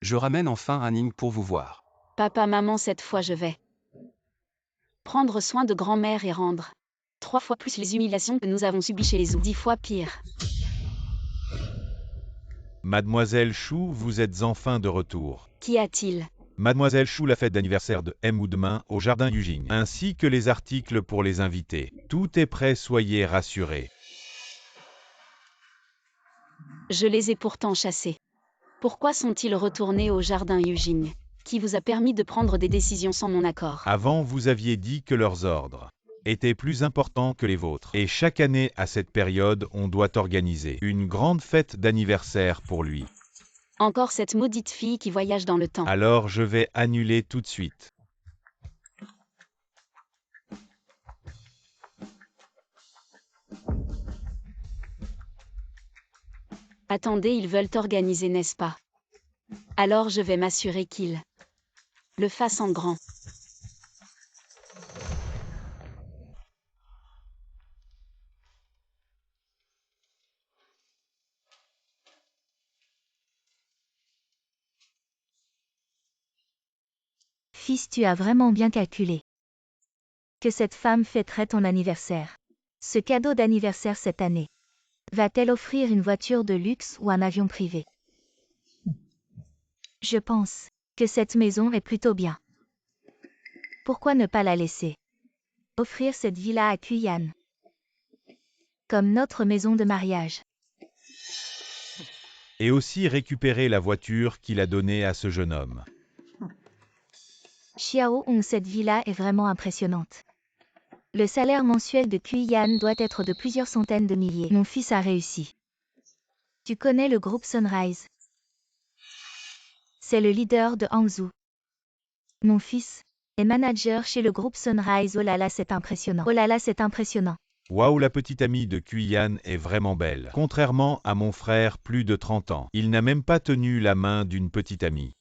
Je ramène enfin Anning pour vous voir. Papa, maman, cette fois je vais prendre soin de grand-mère et rendre 3 fois plus les humiliations que nous avons subies chez les Zou, 10 fois pire. Mademoiselle Chou, vous êtes enfin de retour. Qu'y a-t-il? Mademoiselle Chou, la fête d'anniversaire de M ou demain au jardin Yujing, ainsi que les articles pour les invités. Tout est prêt, soyez rassurés. Je les ai pourtant chassés. Pourquoi sont-ils retournés au jardin Yujing? Qui vous a permis de prendre des décisions sans mon accord? Avant, vous aviez dit que leurs ordres étaient plus importants que les vôtres. Et chaque année, à cette période, on doit organiser une grande fête d'anniversaire pour lui. Encore cette maudite fille qui voyage dans le temps. Alors je vais annuler tout de suite. Attendez, ils veulent organiser, n'est-ce pas? Alors je vais m'assurer qu'ils le fassent en grand. Fils, tu as vraiment bien calculé. Que cette femme fêterait ton anniversaire. Ce cadeau d'anniversaire cette année. Va-t-elle offrir une voiture de luxe ou un avion privé? Je pense que cette maison est plutôt bien. Pourquoi ne pas la laisser offrir cette villa à Kuyan? Comme notre maison de mariage. Et aussi récupérer la voiture qu'il a donnée à ce jeune homme. Xiao Hong, cette villa est vraiment impressionnante. Le salaire mensuel de Kuyan doit être de plusieurs centaines de milliers. Mon fils a réussi. Tu connais le groupe Sunrise? C'est le leader de Hangzhou. Mon fils est manager chez le groupe Sunrise. Oh là là, c'est impressionnant. Oh là là, c'est impressionnant. Waouh, la petite amie de Kuyan est vraiment belle. Contrairement à mon frère, plus de 30 ans, il n'a même pas tenu la main d'une petite amie.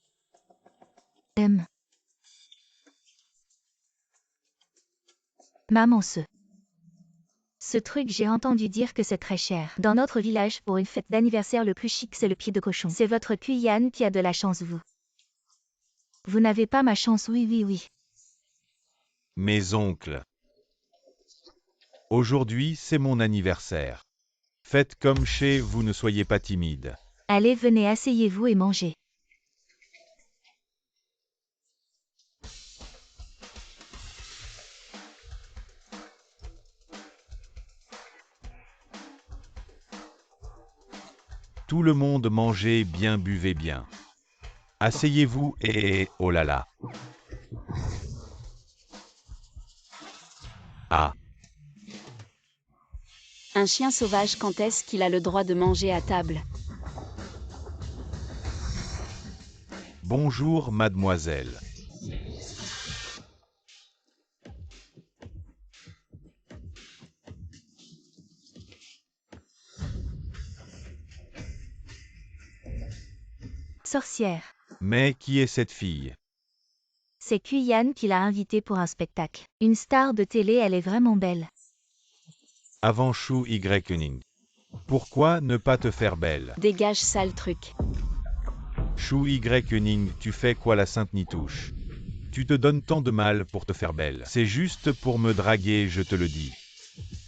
Maman, ce truc, j'ai entendu dire que c'est très cher. Dans notre village, pour une fête d'anniversaire, le plus chic, c'est le pied de cochon. C'est votre Kuyan qui a de la chance, vous. Vous n'avez pas ma chance, oui, oui, oui. Mes oncles. Aujourd'hui, c'est mon anniversaire. Faites comme chez vous, ne soyez pas timide. Allez, venez, asseyez-vous et mangez. Tout le monde mangez bien, buvez bien. Asseyez-vous et oh là là. Ah. Un chien sauvage, quand est-ce qu'il a le droit de manger à table? Bonjour, mademoiselle. Sorcière. Mais qui est cette fille? C'est Kuyan qui l'a invitée pour un spectacle. Une star de télé, elle est vraiment belle. Avant Chou Y. Pourquoi ne pas te faire belle? Dégage, sale truc. Chou Y. Tu fais quoi, la sainte Nitouche? Tu te donnes tant de mal pour te faire belle. C'est juste pour me draguer, je te le dis.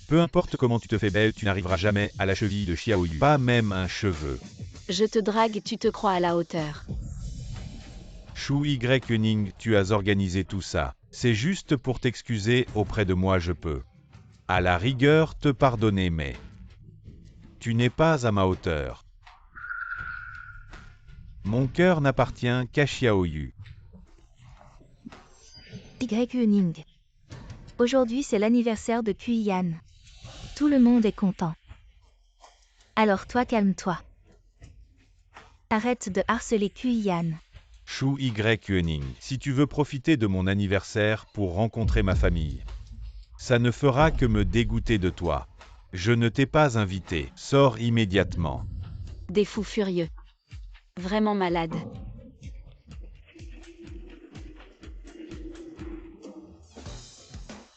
Peu importe comment tu te fais belle, tu n'arriveras jamais à la cheville de Xiaoyu. Pas même un cheveu. Je te drague, tu te crois à la hauteur. Chou Y. Tu as organisé tout ça. C'est juste pour t'excuser auprès de moi, je peux. À la rigueur, te pardonner, mais tu n'es pas à ma hauteur. Mon cœur n'appartient qu'à Xiaoyu. Y. Aujourd'hui, c'est l'anniversaire de Kuyan. Tout le monde est content. Alors toi, calme-toi. Arrête de harceler Kuyan. Chou Y. Si tu veux profiter de mon anniversaire pour rencontrer ma famille, ça ne fera que me dégoûter de toi. Je ne t'ai pas invité. Sors immédiatement. Des fous furieux. Vraiment malade.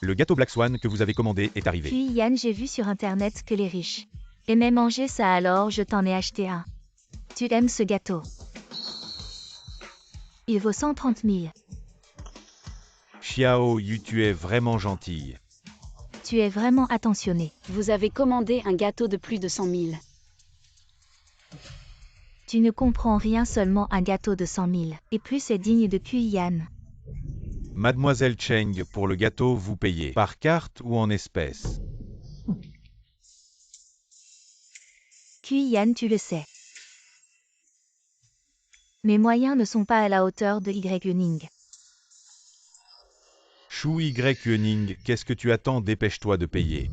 Le gâteau Black Swan que vous avez commandé est arrivé. Kuyan, j'ai vu sur internet que les riches Aimais manger ça alors je t'en ai acheté un. Tu aimes ce gâteau. Il vaut 130 000. Xiao Yu, tu es vraiment gentille. Tu es vraiment attentionné. Vous avez commandé un gâteau de plus de 100 000. Tu ne comprends rien, seulement un gâteau de 100 000. Et plus est digne de Kuyan. Mademoiselle Cheng, pour le gâteau, vous payez par carte ou en espèces? Kuyan, tu le sais. Mes moyens ne sont pas à la hauteur de Y-Ning. Shu Y-Ning, qu'est-ce que tu attends? Dépêche-toi de payer.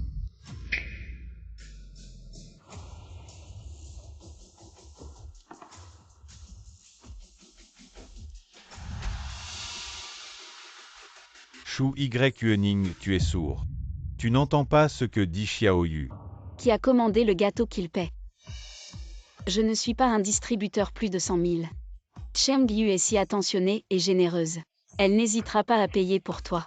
Shu Y-Ning, tu es sourd. Tu n'entends pas ce que dit Xiao Yu. Qui a commandé le gâteau qu'il paie? Je ne suis pas un distributeur plus de 100 000. Cheng Yu est si attentionnée et généreuse. Elle n'hésitera pas à payer pour toi.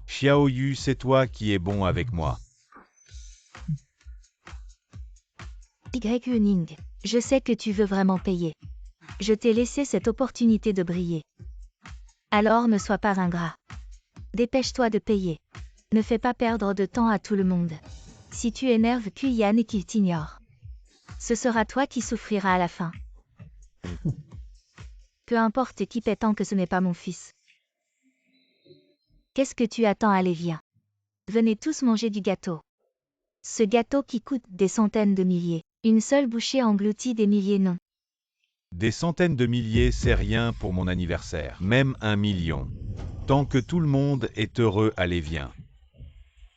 Xiao Yu, c'est toi qui es bon avec moi. Y-Ning, je sais que tu veux vraiment payer. Je t'ai laissé cette opportunité de briller. Alors ne sois pas ingrat. Dépêche-toi de payer. Ne fais pas perdre de temps à tout le monde. Si tu énerves Kuyan et qu'il t'ignore, ce sera toi qui souffriras à la fin. Peu importe qui paie tant que ce n'est pas mon fils. Qu'est-ce que tu attends? Allez, viens. Venez tous manger du gâteau. Ce gâteau qui coûte des centaines de milliers. Une seule bouchée engloutit des milliers, non. Des centaines de milliers, c'est rien pour mon anniversaire. Même 1 million. Tant que tout le monde est heureux, allez, viens.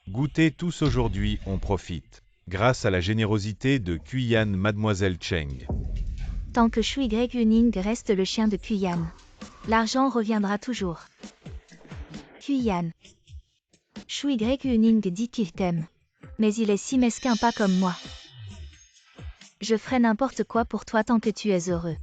Goûtez tous aujourd'hui, on profite. Grâce à la générosité de Kuyan, Mademoiselle Cheng. Tant que Shu Y-Ning reste le chien de Kuyan, l'argent reviendra toujours. Kuyan. Shu Y-Ning dit qu'il t'aime. Mais il est si mesquin, pas comme moi. Je ferai n'importe quoi pour toi tant que tu es heureux.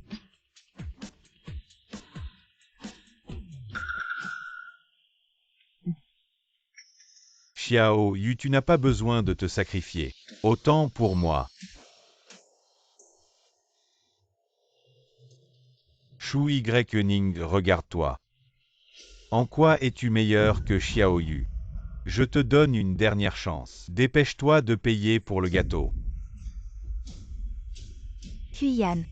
Xiao Yu, tu n'as pas besoin de te sacrifier. Autant pour moi. Shu Y-Ning, regarde-toi. En quoi es-tu meilleur que Xiao Yu? Je te donne une dernière chance. Dépêche-toi de payer pour le gâteau. Kuyan.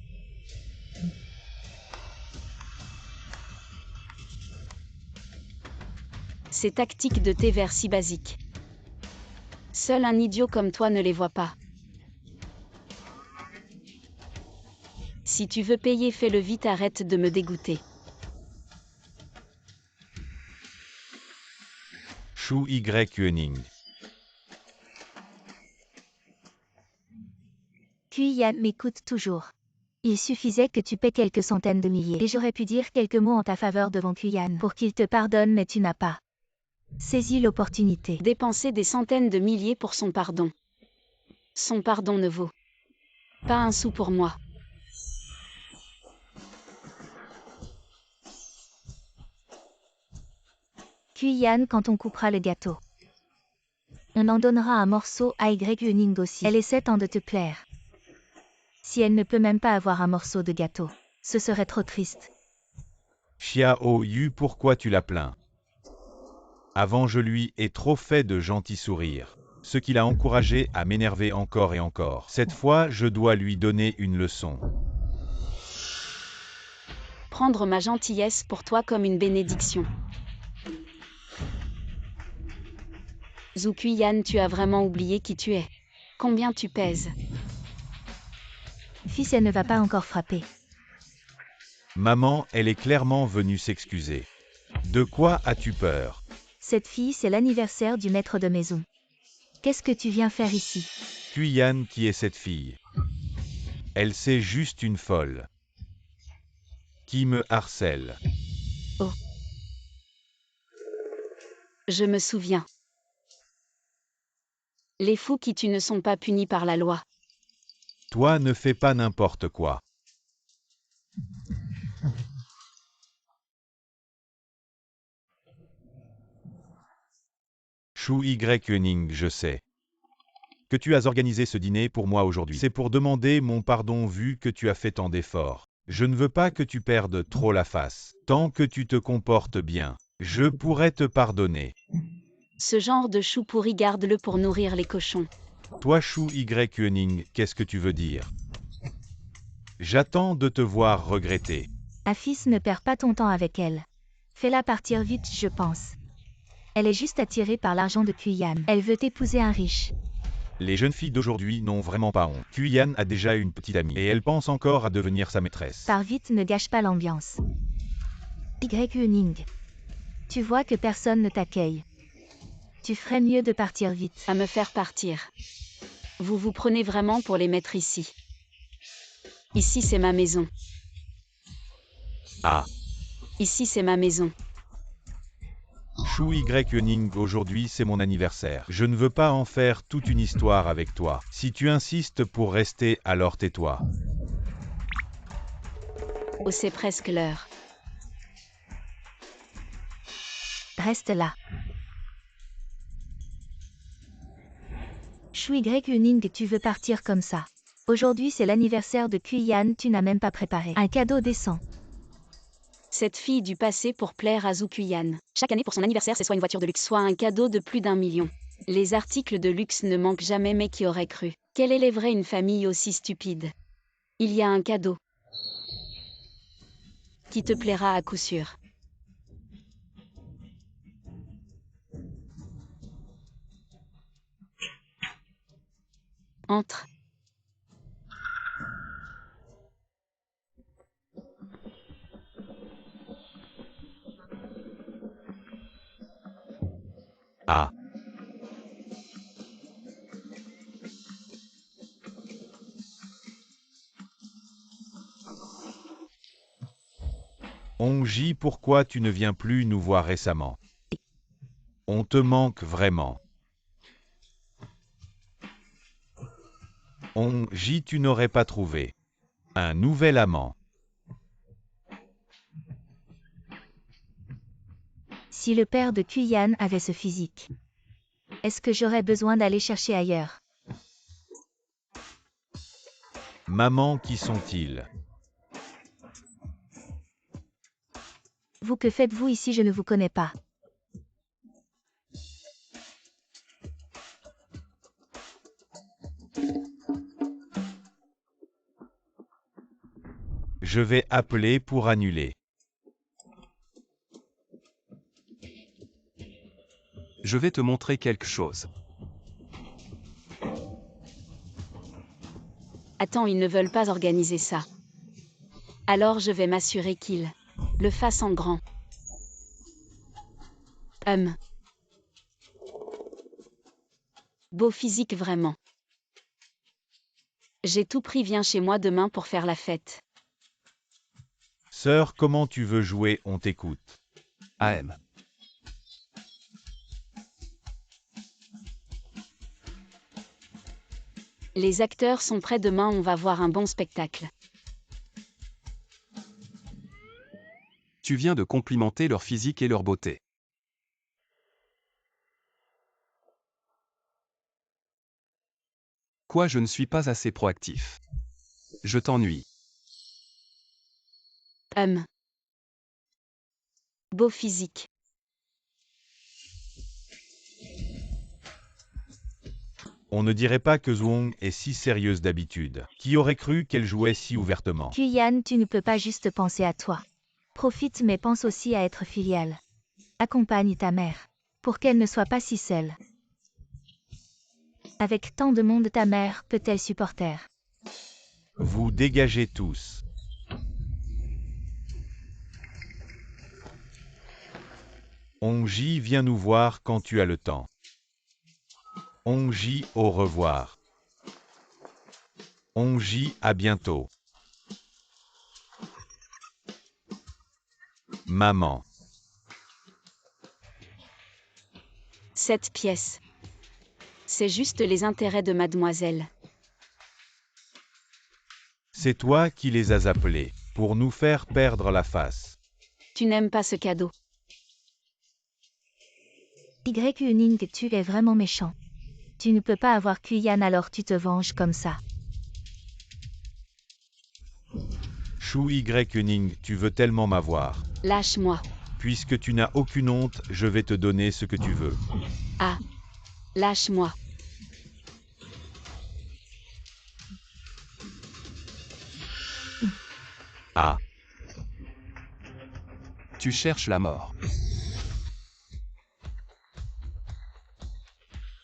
Ces tactiques de thé vert si basiques. Seul un idiot comme toi ne les voit pas. Si tu veux payer, fais-le vite, arrête de me dégoûter. Shu Y-Ning. Kuyan m'écoute toujours. Il suffisait que tu paies quelques centaines de milliers et j'aurais pu dire quelques mots en ta faveur devant Kuyan pour qu'il te pardonne, mais tu n'as pas saisi l'opportunité. Dépenser des centaines de milliers pour son pardon. Son pardon ne vaut pas un sou pour moi. Kuyan, quand on coupera le gâteau, on en donnera un morceau à Y-Ning aussi. Elle essaie tant de te plaire. Si elle ne peut même pas avoir un morceau de gâteau, ce serait trop triste. Xiao Yu, pourquoi tu la plains? Avant, je lui ai trop fait de gentils sourires, ce qui l'a encouragé à m'énerver encore et encore. Cette fois, je dois lui donner une leçon. Prendre ma gentillesse pour toi comme une bénédiction. Zhu Kuyan, tu as vraiment oublié qui tu es. Combien tu pèses? Fils, elle ne va pas encore frapper. Maman, elle est clairement venue s'excuser. De quoi as-tu peur? Cette fille, c'est l'anniversaire du maître de maison. Qu'est-ce que tu viens faire ici? Kuyan, qui est cette fille? Elle, c'est juste une folle. Qui me harcèle. Oh. Je me souviens. Les fous qui tuent ne sont pas punis par la loi. Toi, ne fais pas n'importe quoi. Shu Y-Ning, je sais. que tu as organisé ce dîner pour moi aujourd'hui. C'est pour demander mon pardon vu que tu as fait tant d'efforts. Je ne veux pas que tu perdes trop la face. Tant que tu te comportes bien, je pourrais te pardonner. Ce genre de chou pourri, garde-le pour nourrir les cochons. Toi Chou Yuening, qu'est-ce que tu veux dire? J'attends de te voir regretter. Afis, ne perds pas ton temps avec elle. Fais-la partir vite, je pense. Elle est juste attirée par l'argent de Kuyan. Elle veut épouser un riche. Les jeunes filles d'aujourd'hui n'ont vraiment pas honte. Kuyan a déjà une petite amie et elle pense encore à devenir sa maîtresse. Pars vite, ne gâche pas l'ambiance. Yuening. Tu vois que personne ne t'accueille. Tu ferais mieux de partir vite. À me faire partir. Vous vous prenez vraiment pour les maîtres ici. Ici c'est ma maison. Ah. Ici c'est ma maison. Chou Yuening, aujourd'hui c'est mon anniversaire. Je ne veux pas en faire toute une histoire avec toi. Si tu insistes pour rester, alors tais-toi. Oh, c'est presque l'heure. Reste là. Chou Yuening, tu veux partir comme ça. Aujourd'hui c'est l'anniversaire de Kuyan, tu n'as même pas préparé un cadeau décent. Cette fille du passé pour plaire à Zhu Kuyan. Chaque année pour son anniversaire, c'est soit une voiture de luxe, soit un cadeau de plus d'1 million. Les articles de luxe ne manquent jamais, mais qui aurait cru? Quelle élèverait une famille aussi stupide? Il y a un cadeau qui te plaira à coup sûr. Entre. Ah. Onji, pourquoi tu ne viens plus nous voir récemment? On te manque vraiment. Onji, tu n'aurais pas trouvé un nouvel amant? Si le père de Kuyan avait ce physique, est-ce que j'aurais besoin d'aller chercher ailleurs? Maman, qui sont-ils? Vous, que faites-vous ici? Je ne vous connais pas. Je vais appeler pour annuler. Je vais te montrer quelque chose. Attends, ils ne veulent pas organiser ça. Alors je vais m'assurer qu'ils le fassent en grand. Beau physique vraiment. J'ai tout pris, viens chez moi demain pour faire la fête. Sœur, comment tu veux jouer? On t'écoute. AM. Les acteurs sont prêts, demain on va voir un bon spectacle. Tu viens de complimenter leur physique et leur beauté. Quoi, je ne suis pas assez proactif. Je t'ennuie. Beau physique. On ne dirait pas que Zhuang est si sérieuse d'habitude. Qui aurait cru qu'elle jouait si ouvertement? Kuyan, tu ne peux pas juste penser à toi. Profite, mais pense aussi à être filiale. Accompagne ta mère, pour qu'elle ne soit pas si seule. Avec tant de monde, ta mère peut-elle supporter? Vous dégagez tous. Onji, viens nous voir quand tu as le temps. Onji, au revoir. Onji, à bientôt. Maman. Cette pièce. C'est juste les intérêts de mademoiselle. C'est toi qui les as appelés, pour nous faire perdre la face. Tu n'aimes pas ce cadeau. Yuening, tu es vraiment méchant. Tu ne peux pas avoir Kuyan alors tu te venges comme ça. Shu Y. Tu veux tellement m'avoir. Lâche-moi. Puisque tu n'as aucune honte, je vais te donner ce que tu veux. Ah. Lâche-moi. Ah. Tu cherches la mort.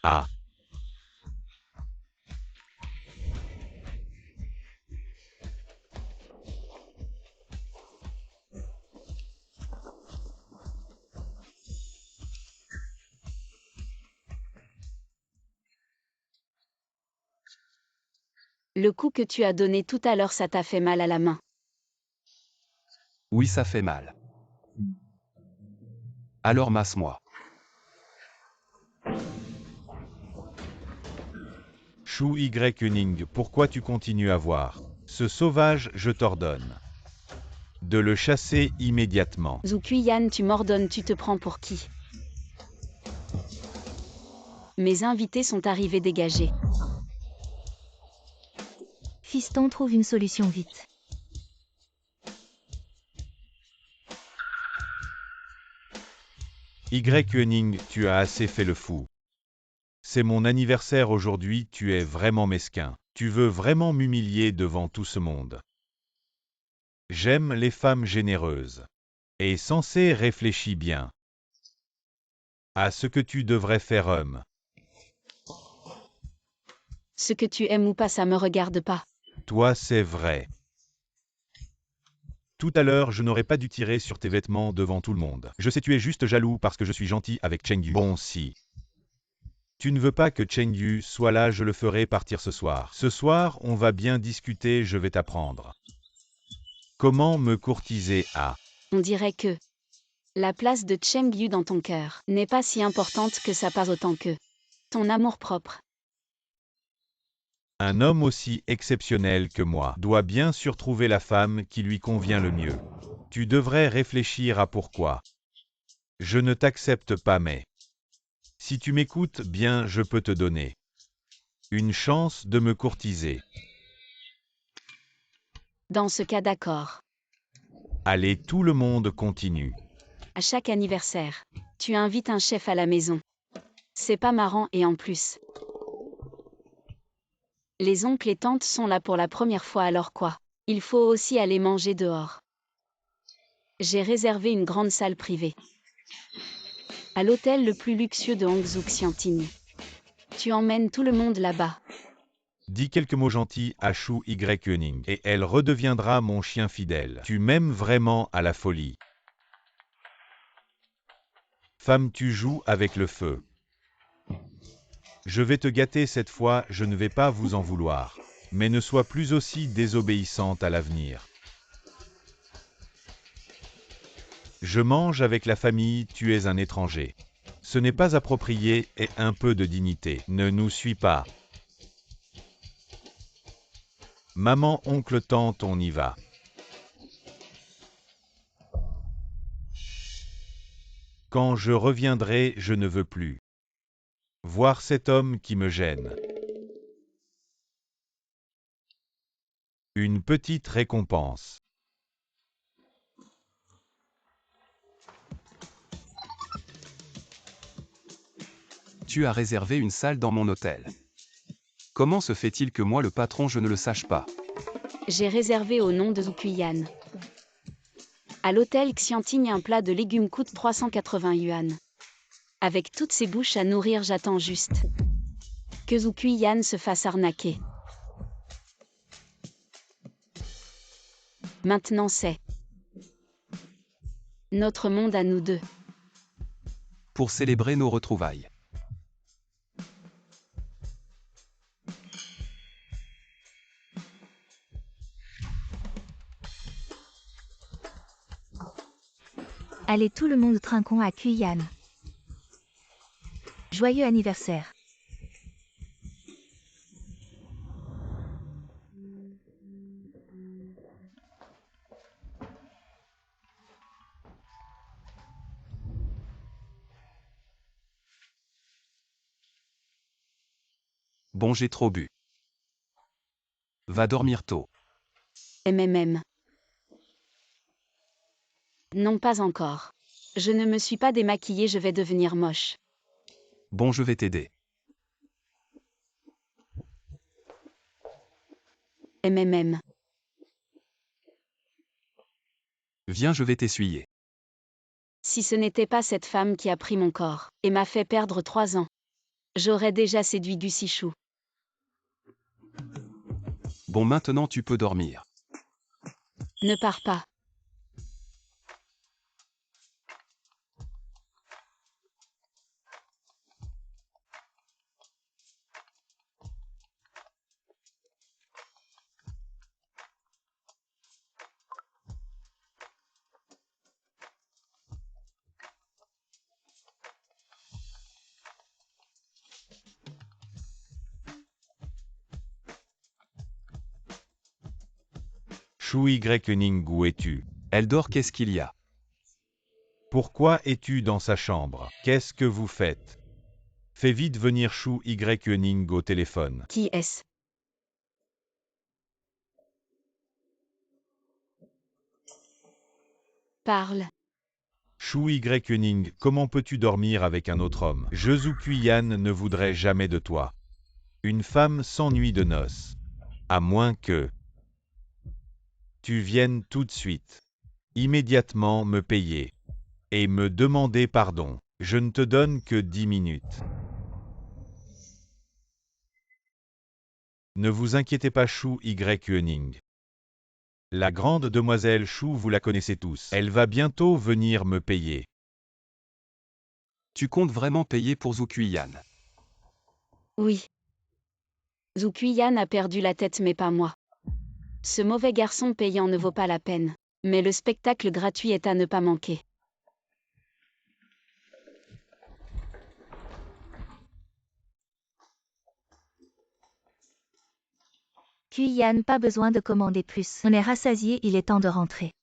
Ah. Le coup que tu as donné tout à l'heure, ça t'a fait mal à la main. Oui, ça fait mal. Alors masse-moi. Shu Y. Pourquoi tu continues à voir? Ce sauvage, je t'ordonne de le chasser immédiatement. Zhu Kuyan, tu m'ordonnes, tu te prends pour qui? Mes invités sont arrivés, dégagés. Fiston, trouve une solution vite. Y. Tu as assez fait le fou. C'est mon anniversaire aujourd'hui, tu es vraiment mesquin. Tu veux vraiment m'humilier devant tout ce monde. J'aime les femmes généreuses. Et sensé, réfléchis bien à ce que tu devrais faire, homme. Ce que tu aimes ou pas, ça me regarde pas. Toi, c'est vrai. Tout à l'heure, je n'aurais pas dû tirer sur tes vêtements devant tout le monde. Je sais tu es juste jaloux parce que je suis gentil avec Chengyu. Bon, si tu ne veux pas que Chengyu soit là, je le ferai partir ce soir. Ce soir, on va bien discuter, je vais t'apprendre comment me courtiser à... On dirait que la place de Chengyu dans ton cœur n'est pas si importante que ça, pas autant que ton amour-propre. Un homme aussi exceptionnel que moi doit bien sûr trouver la femme qui lui convient le mieux. Tu devrais réfléchir à pourquoi je ne t'accepte pas, mais si tu m'écoutes bien, je peux te donner une chance de me courtiser. Dans ce cas, d'accord. Allez, tout le monde continue. À chaque anniversaire, tu invites un chef à la maison. C'est pas marrant et en plus, les oncles et tantes sont là pour la première fois, alors quoi? Il faut aussi aller manger dehors. J'ai réservé une grande salle privée à l'hôtel le plus luxueux de Hangzhou Xiantini. Tu emmènes tout le monde là-bas. Dis quelques mots gentils à Shu Y. Et elle redeviendra mon chien fidèle. Tu m'aimes vraiment à la folie. Femme, tu joues avec le feu. Je vais te gâter cette fois, je ne vais pas vous en vouloir. Mais ne sois plus aussi désobéissante à l'avenir. Je mange avec la famille, tu es un étranger. Ce n'est pas approprié et un peu de dignité. Ne nous suis pas. Maman, oncle, tante, on y va. Quand je reviendrai, je ne veux plus voir cet homme qui me gêne. Une petite récompense. Tu as réservé une salle dans mon hôtel. Comment se fait-il que moi le patron je ne le sache pas? J'ai réservé au nom de Zhu Kuyan. À l'hôtel Xiantini, un plat de légumes coûte 380 yuan. Avec toutes ces bouches à nourrir, j'attends juste que Zhu Kuyan se fasse arnaquer. Maintenant c'est notre monde à nous deux. Pour célébrer nos retrouvailles. Allez, tout le monde trinquons à Kuyan. Joyeux anniversaire. Bon, j'ai trop bu. Va dormir tôt. MMM. Non, pas encore. Je ne me suis pas démaquillée, je vais devenir moche. Bon, je vais t'aider. MMM. Viens, je vais t'essuyer. Si ce n'était pas cette femme qui a pris mon corps, et m'a fait perdre 3 ans, j'aurais déjà séduit Gussichou. Bon, maintenant tu peux dormir. Ne pars pas. Shu Y-Ning, où es-tu? Elle dort, qu'est-ce qu'il y a? Pourquoi es-tu dans sa chambre? Qu'est-ce que vous faites? Fais vite venir Shu Y-Ning au téléphone. Qui est-ce? Parle. Shu Y-Ning, comment peux-tu dormir avec un autre homme? Zhu Qian ne voudrait jamais de toi. Une femme s'ennuie de noces. À moins que tu viennes tout de suite, immédiatement me payer, et me demander pardon. Je ne te donne que 10 minutes. Ne vous inquiétez pas Shu Y-Ning. La grande demoiselle Shu, vous la connaissez tous. Elle va bientôt venir me payer. Tu comptes vraiment payer pour Zhu Qian? Oui. Zhu Qian a perdu la tête mais pas moi. Ce mauvais garçon payant ne vaut pas la peine. Mais le spectacle gratuit est à ne pas manquer. Qian, pas besoin de commander plus. On est rassasié, il est temps de rentrer.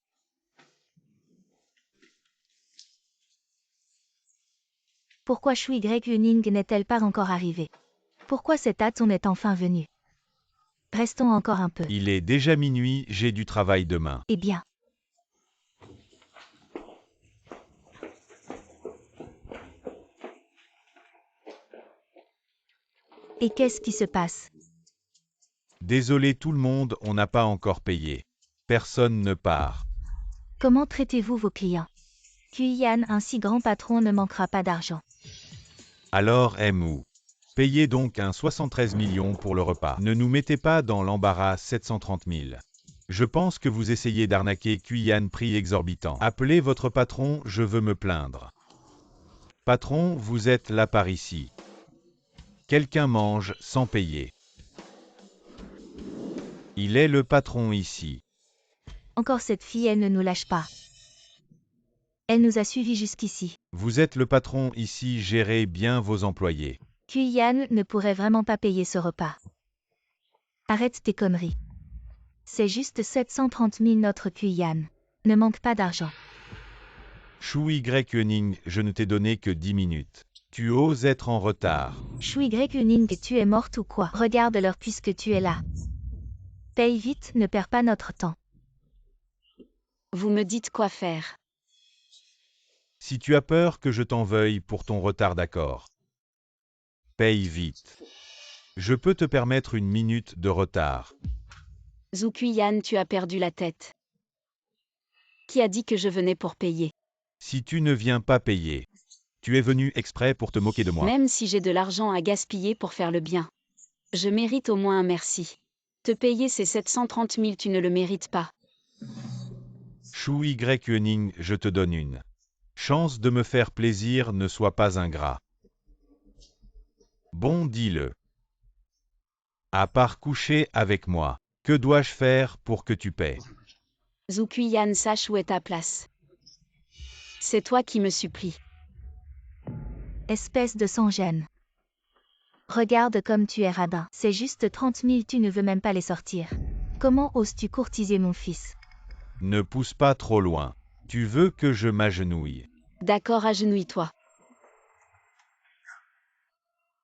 Pourquoi Shu Y-Ning n'est-elle pas encore arrivée? Pourquoi cet Atson est enfin venu? Restons encore un peu. Il est déjà minuit, j'ai du travail demain. Eh bien. Et qu'est-ce qui se passe? Désolé tout le monde, on n'a pas encore payé. Personne ne part. Comment traitez-vous vos clients? Qian, un si grand patron ne manquera pas d'argent. Alors MU. Payez donc un 73 millions pour le repas. Ne nous mettez pas dans l'embarras 730 000. Je pense que vous essayez d'arnaquer Qian, prix exorbitant. Appelez votre patron, je veux me plaindre. Patron, vous êtes là par ici. Quelqu'un mange sans payer. Il est le patron ici. Encore cette fille, elle ne nous lâche pas. Elle nous a suivis jusqu'ici. Vous êtes le patron ici, gérez bien vos employés. Qian ne pourrait vraiment pas payer ce repas. Arrête tes conneries. C'est juste 730 000 notre Qian. Ne manque pas d'argent. Shu Y-Ning, je ne t'ai donné que 10 minutes. Tu oses être en retard. Shu Y-Ning, tu es morte ou quoi? Regarde l'heure puisque tu es là. Paye vite, ne perds pas notre temps. Vous me dites quoi faire. Si tu as peur que je t'en veuille pour ton retard, d'accord. Paye vite. Je peux te permettre une minute de retard. Zhu Qian, tu as perdu la tête. Qui a dit que je venais pour payer? Si tu ne viens pas payer, tu es venu exprès pour te moquer de moi. Même si j'ai de l'argent à gaspiller pour faire le bien. Je mérite au moins un merci. Te payer ces 730 000, tu ne le mérites pas. Shu Y-Ning, je te donne une chance de me faire plaisir, ne sois pas ingrat. Bon, dis-le. À part coucher avec moi, que dois-je faire pour que tu paies? Zhu Qian, sache où est ta place. C'est toi qui me supplie. Espèce de sans-gêne. Regarde comme tu es radin. C'est juste 30 000, tu ne veux même pas les sortir. Comment oses-tu courtiser mon fils? Ne pousse pas trop loin. Tu veux que je m'agenouille? D'accord, agenouille-toi.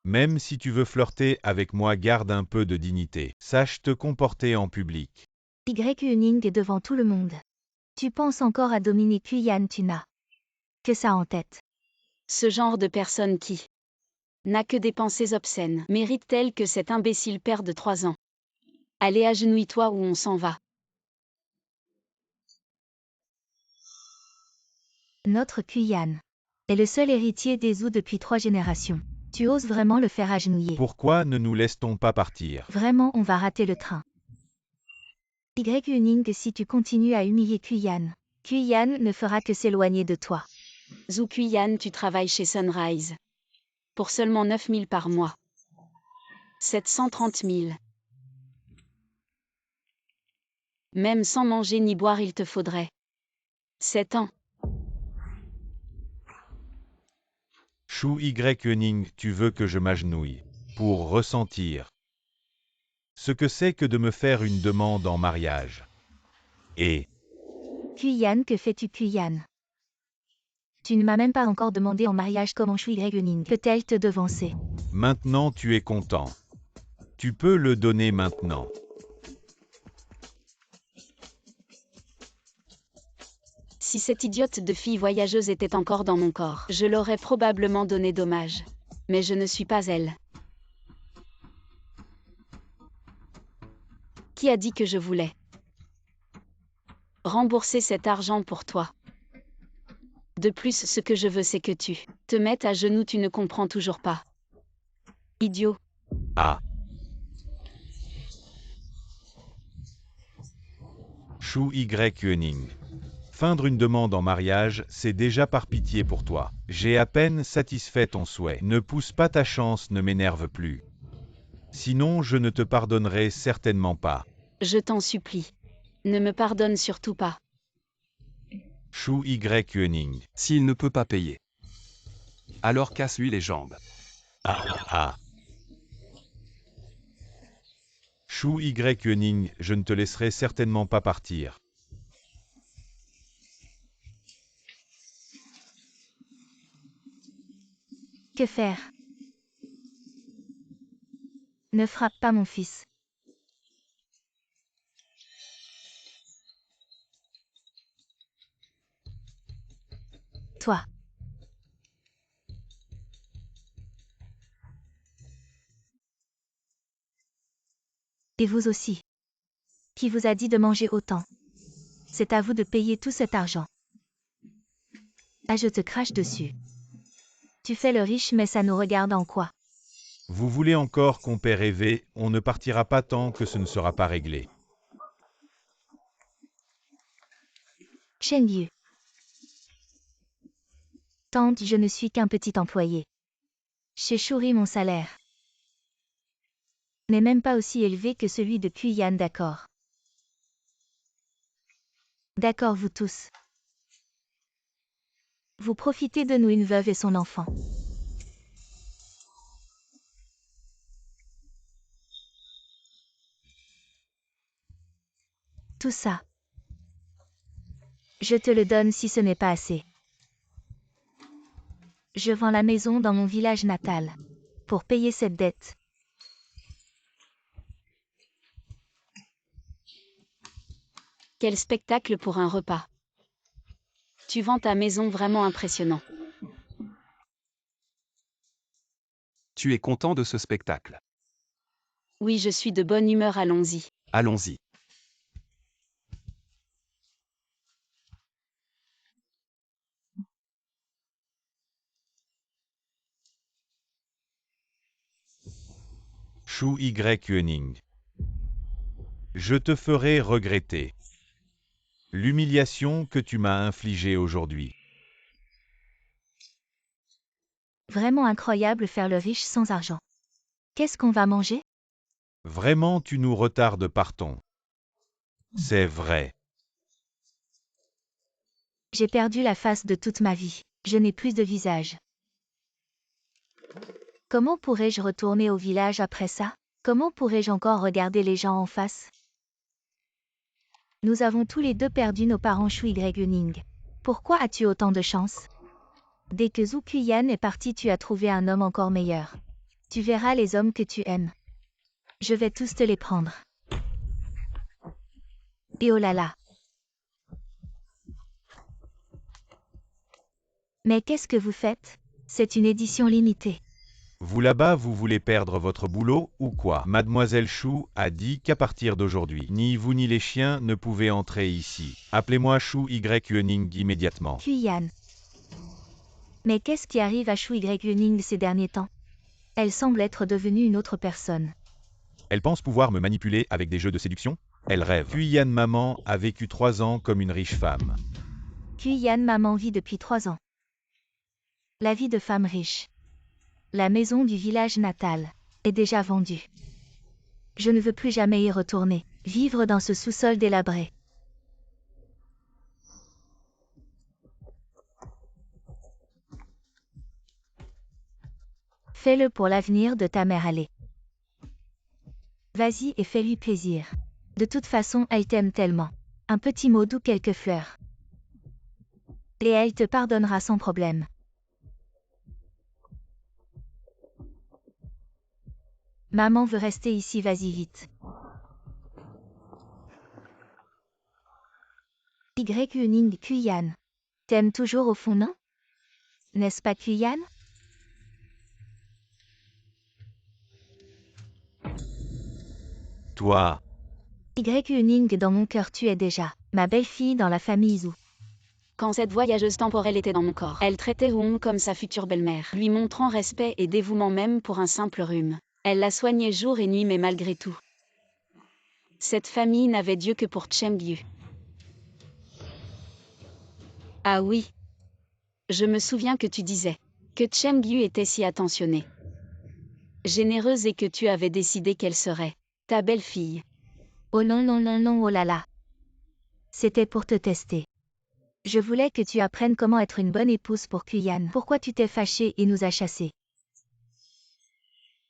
Même si tu veux flirter avec moi, garde un peu de dignité. Sache te comporter en public. Yuning est devant tout le monde. Tu penses encore à dominer Kuyan, tu n'as que ça en tête. Ce genre de personne qui n'a que des pensées obscènes mérite-t-elle que cet imbécile père de 3 ans? Allez, agenouille-toi ou on s'en va. Notre Kuyan est le seul héritier des Zhou depuis 3 générations. Tu oses vraiment le faire agenouiller? Pourquoi ne nous laisse-t-on pas partir? Vraiment, on va rater le train. Yuning, si tu continues à humilier Kuyan ne fera que s'éloigner de toi. Zhou Kuyan, tu travailles chez Sunrise. Pour seulement 9 000 par mois. 730 000. Même sans manger ni boire, il te faudrait 7 ans. Shu Yuning, tu veux que je m'agenouille pour ressentir ce que c'est que de me faire une demande en mariage. Et Kuyan, que fais-tu Kuyan? Tu ne m'as même pas encore demandé en mariage. Comment Shu Yuning peut-elle te devancer? maintenant tu es content. Tu peux le donner maintenant. Si cette idiote de fille voyageuse était encore dans mon corps, je l'aurais probablement donné dommage. Mais je ne suis pas elle. Qui a dit que je voulais rembourser cet argent pour toi? De plus, ce que je veux, c'est que tu te mettes à genoux. Tu ne comprends toujours pas. Idiot. Ah. Shu Yuning. Feindre une demande en mariage, c'est déjà par pitié pour toi. J'ai à peine satisfait ton souhait. Ne pousse pas ta chance, ne m'énerve plus. Sinon, je ne te pardonnerai certainement pas. Je t'en supplie. Ne me pardonne surtout pas. Shu Yuning. S'il ne peut pas payer, alors casse-lui les jambes. Ah. Shu Yuning, je ne te laisserai certainement pas partir. Que faire? Ne frappe pas mon fils. Toi. Et vous aussi. Qui vous a dit de manger autant? C'est à vous de payer tout cet argent. Ah, je te crache dessus. Tu fais le riche, mais ça nous regarde en quoi? Vous voulez encore qu'on paie rêver, on ne partira pas tant que ce ne sera pas réglé. Chengyu. Tante, je ne suis qu'un petit employé. Chez Shuri, mon salaire n'est même pas aussi élevé que celui de Kuyan, d'accord? D'accord, vous tous. Vous profitez de nous, une veuve et son enfant. Tout ça. Je te le donne si ce n'est pas assez. Je vends la maison dans mon village natal pour payer cette dette. Quel spectacle pour un repas. Tu vends ta maison, vraiment impressionnant. Tu es content de ce spectacle? Oui, je suis de bonne humeur, allons-y. Allons-y. Shu Yuning. Je te ferai regretter l'humiliation que tu m'as infligée aujourd'hui. Vraiment incroyable, faire le riche sans argent. Qu'est-ce qu'on va manger? Vraiment, tu nous retardes, partons. C'est vrai. J'ai perdu la face de toute ma vie. Je n'ai plus de visage. Comment pourrais-je retourner au village après ça? Comment pourrais-je encore regarder les gens en face? Nous avons tous les deux perdu nos parents. Shu Yuning. Pourquoi as-tu autant de chance? Dès que Zhou Kuyan est parti, tu as trouvé un homme encore meilleur. Tu verras les hommes que tu aimes. Je vais tous te les prendre. Et oh là là. Mais qu'est-ce que vous faites? C'est une édition limitée. Vous là-bas, vous voulez perdre votre boulot, ou quoi? Mademoiselle Chou a dit qu'à partir d'aujourd'hui, ni vous ni les chiens ne pouvaient entrer ici. Appelez-moi Chou Y Yuening immédiatement. Kuyan. Mais qu'est-ce qui arrive à Shu Y Yuening ces derniers temps? Elle semble être devenue une autre personne. Elle pense pouvoir me manipuler avec des jeux de séduction? Elle rêve. Kuyan maman a vécu 3 ans comme une riche femme. Kuyan maman vit depuis 3 ans. La vie de femme riche. La maison du village natal est déjà vendue. Je ne veux plus jamais y retourner, vivre dans ce sous-sol délabré. Fais-le pour l'avenir de ta mère, allez. Vas-y et fais-lui plaisir. De toute façon, elle t'aime tellement. Un petit mot doux, quelques fleurs. Et elle te pardonnera sans problème. Maman veut rester ici, vas-y vite. Y Yuening Kuyan. T'aimes toujours au fond, non? N'est-ce pas Kuyan? Toi, Y Yuening dans mon cœur, tu es déjà ma belle-fille dans la famille Zhu. Quand cette voyageuse temporelle était dans mon corps, elle traitait Hong comme sa future belle-mère, lui montrant respect et dévouement même pour un simple rhume. Elle la soignait jour et nuit, mais malgré tout, cette famille n'avait Dieu que pour Chengyu. Ah oui. Je me souviens que tu disais que Chengyu était si attentionnée, généreuse et que tu avais décidé qu'elle serait ta belle-fille. Oh non non non non, oh là là. C'était pour te tester. Je voulais que tu apprennes comment être une bonne épouse pour Kuyan. Pourquoi tu t'es fâchée et nous as chassés?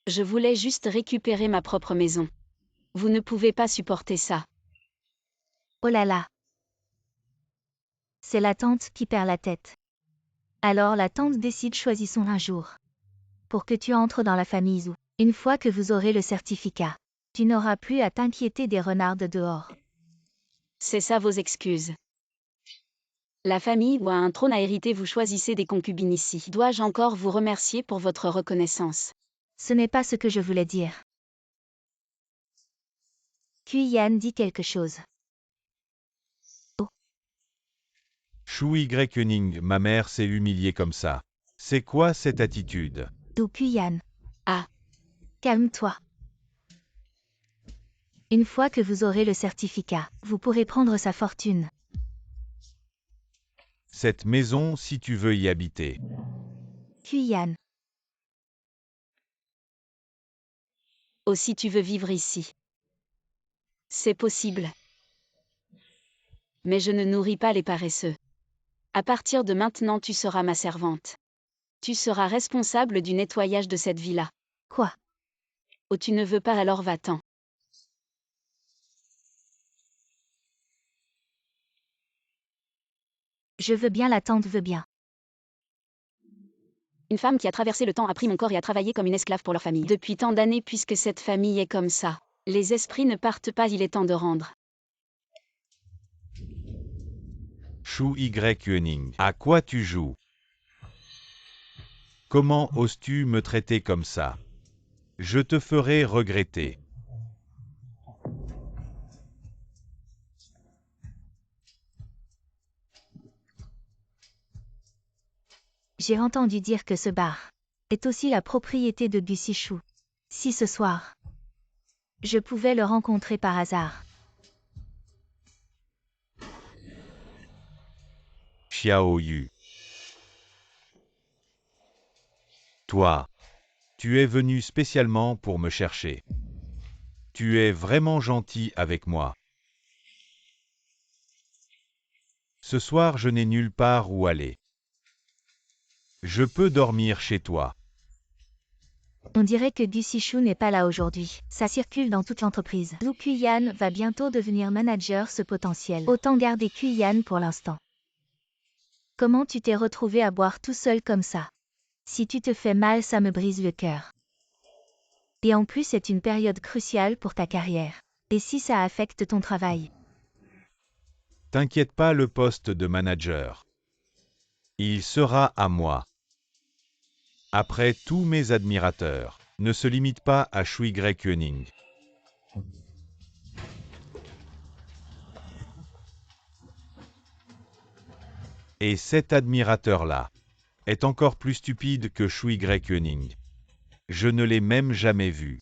Je voulais juste récupérer ma propre maison. Vous ne pouvez pas supporter ça. Oh là là. C'est la tante qui perd la tête. Alors la tante décide, choisissons un jour. Pour que tu entres dans la famille Zhu. Une fois que vous aurez le certificat, tu n'auras plus à t'inquiéter des renards de dehors. C'est ça vos excuses. La famille ou a un trône à hériter, vous choisissez des concubines ici. Dois-je encore vous remercier pour votre reconnaissance? Ce n'est pas ce que je voulais dire. Kuyan dit quelque chose. Chou Y Yuening, ma mère s'est humiliée comme ça. C'est quoi cette attitude? D'où Kuyan? Ah. Calme-toi. Une fois que vous aurez le certificat, vous pourrez prendre sa fortune. Cette maison, si tu veux y habiter. Kuyan. Oh, si tu veux vivre ici. C'est possible. Mais je ne nourris pas les paresseux. À partir de maintenant, tu seras ma servante. Tu seras responsable du nettoyage de cette villa. Quoi? Oh, tu ne veux pas, alors va-t'en. Je veux bien, la tante veut bien. Une femme qui a traversé le temps a pris mon corps et a travaillé comme une esclave pour leur famille. Depuis tant d'années, puisque cette famille est comme ça. Les esprits ne partent pas, il est temps de rendre. Chou Y Yuening, à quoi tu joues? Comment oses-tu me traiter comme ça? Je te ferai regretter. J'ai entendu dire que ce bar est aussi la propriété de Gusishu. Si ce soir, je pouvais le rencontrer par hasard. Xiao Yu. Toi, tu es venu spécialement pour me chercher. Tu es vraiment gentil avec moi. Ce soir, je n'ai nulle part où aller. Je peux dormir chez toi. On dirait que Gusishu n'est pas là aujourd'hui. Ça circule dans toute l'entreprise. Zhu Kuyan va bientôt devenir manager, ce potentiel. Autant garder Kuyan pour l'instant. Comment tu t'es retrouvé à boire tout seul comme ça? Si tu te fais mal, ça me brise le cœur. Et en plus c'est une période cruciale pour ta carrière. Et si ça affecte ton travail? T'inquiète pas, le poste de manager. Il sera à moi. Après tous mes admirateurs, ne se limite pas à Shui Gray-Koenig. Et cet admirateur-là est encore plus stupide que Shui Gray-Koenig. Je ne l'ai même jamais vu.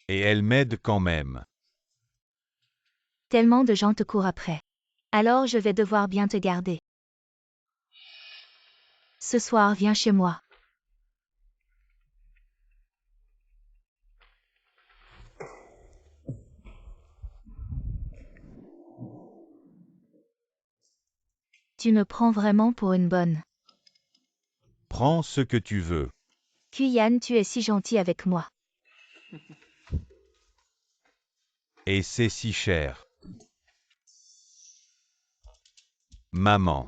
Et elle m'aide quand même. Tellement de gens te courent après. Alors je vais devoir bien te garder. Ce soir viens chez moi. Tu me prends vraiment pour une bonne. Prends ce que tu veux. Kuyan, tu es si gentil avec moi. Et c'est si cher. Maman.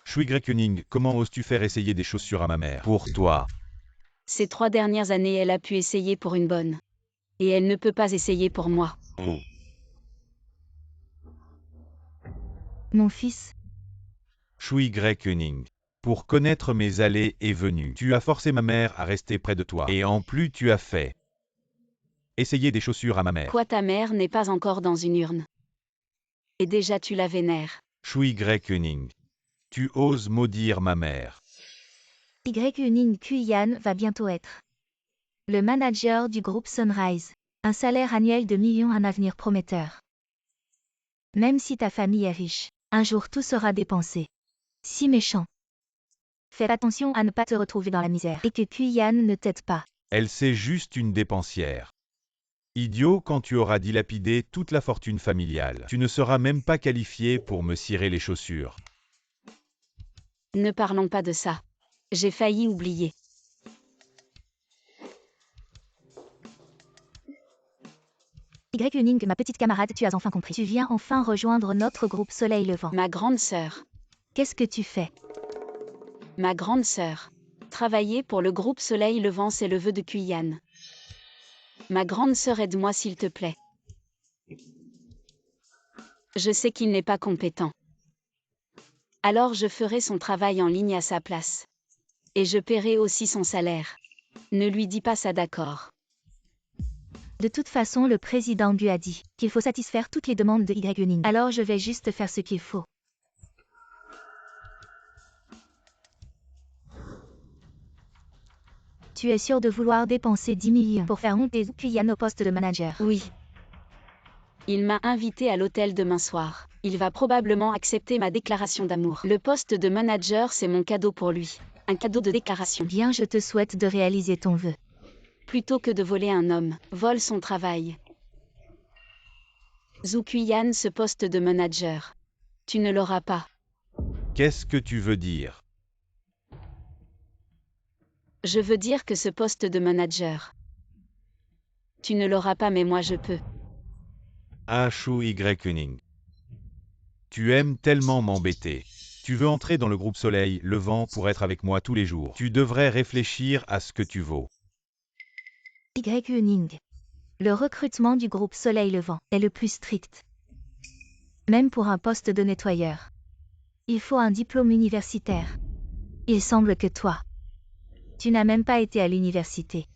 Shui Gray-Koenig, comment oses-tu faire essayer des chaussures à ma mère? Pour toi. Ces 3 dernières années, elle a pu essayer pour une bonne. Et elle ne peut pas essayer pour moi. Oh. Mon fils, Shui Gray-Koenig. Pour connaître mes allées et venues, tu as forcé ma mère à rester près de toi. Et en plus tu as fait essayer des chaussures à ma mère. Quoi, ta mère n'est pas encore dans une urne? Et déjà tu la vénères. Shui Gray-Koenig. Tu oses maudire ma mère. Y. Kuyan va bientôt être le manager du groupe Sunrise. Un salaire annuel de millions, un avenir prometteur. Même si ta famille est riche, un jour tout sera dépensé. Si méchant. Fais attention à ne pas te retrouver dans la misère et que Kuyan ne t'aide pas. Elle c'est juste une dépensière. Idiot, quand tu auras dilapidé toute la fortune familiale, tu ne seras même pas qualifié pour me cirer les chaussures. Ne parlons pas de ça. J'ai failli oublier. Y. Ma petite camarade, tu as enfin compris. Tu viens enfin rejoindre notre groupe Soleil Levant. Ma grande sœur. Qu'est-ce que tu fais? Ma grande sœur. Travailler pour le groupe Soleil Levant, c'est le vœu de Kuyan. Ma grande sœur, aide-moi s'il te plaît. Je sais qu'il n'est pas compétent. Alors je ferai son travail en ligne à sa place. Et je paierai aussi son salaire. Ne lui dis pas ça, d'accord? De toute façon, le président Bu a dit qu'il faut satisfaire toutes les demandes de Y. Alors je vais juste faire ce qu'il faut. Tu es sûr de vouloir dépenser 10 millions pour faire monter Kuyan au poste de manager? Oui. Il m'a invité à l'hôtel demain soir. Il va probablement accepter ma déclaration d'amour. Le poste de manager, c'est mon cadeau pour lui. Un cadeau de déclaration. Bien, je te souhaite de réaliser ton vœu. Plutôt que de voler un homme, vole son travail. Zhu Kuyan, ce poste de manager. Tu ne l'auras pas. Qu'est-ce que tu veux dire? Je veux dire que ce poste de manager. Tu ne l'auras pas, mais moi je peux. Ah, Shui Gray-Koenig. Tu aimes tellement m'embêter. Tu veux entrer dans le groupe Soleil Levant pour être avec moi tous les jours. Tu devrais réfléchir à ce que tu vaux. Y. Le recrutement du groupe Soleil Levant est le plus strict. Même pour un poste de nettoyeur. Il faut un diplôme universitaire. Il semble que toi, tu n'as même pas été à l'université.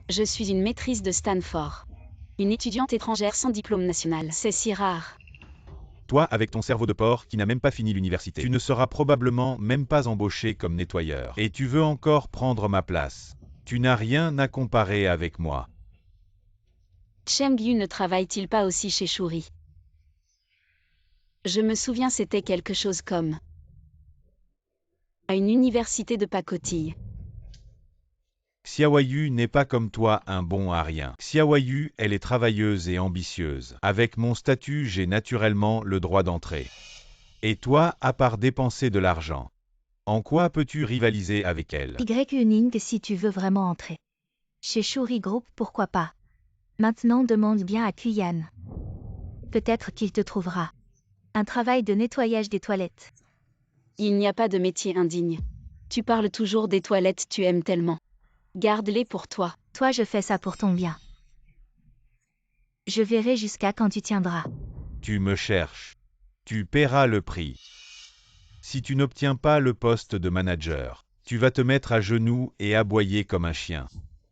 Je suis une maîtrise de Stanford. Une étudiante étrangère sans diplôme national. C'est si rare. Toi, avec ton cerveau de porc qui n'a même pas fini l'université, tu ne seras probablement même pas embauché comme nettoyeur. Et tu veux encore prendre ma place. Tu n'as rien à comparer avec moi. Cheng Yu ne travaille-t-il pas aussi chez Shuri? Je me souviens, c'était quelque chose comme à une université de pacotille. Xiaoyu n'est pas comme toi un bon à rien. Xiaoyu, elle est travailleuse et ambitieuse. Avec mon statut, j'ai naturellement le droit d'entrer. Et toi, à part dépenser de l'argent, en quoi peux-tu rivaliser avec elle? Y. Si tu veux vraiment entrer chez Shuri Group, pourquoi pas? Maintenant demande bien à Kuyan. Peut-être qu'il te trouvera un travail de nettoyage des toilettes. Il n'y a pas de métier indigne. Tu parles toujours des toilettes, tu aimes tellement. Garde-les pour toi. Toi, je fais ça pour ton bien. Je verrai jusqu'à quand tu tiendras. Tu me cherches. Tu paieras le prix. Si tu n'obtiens pas le poste de manager, tu vas te mettre à genoux et aboyer comme un chien.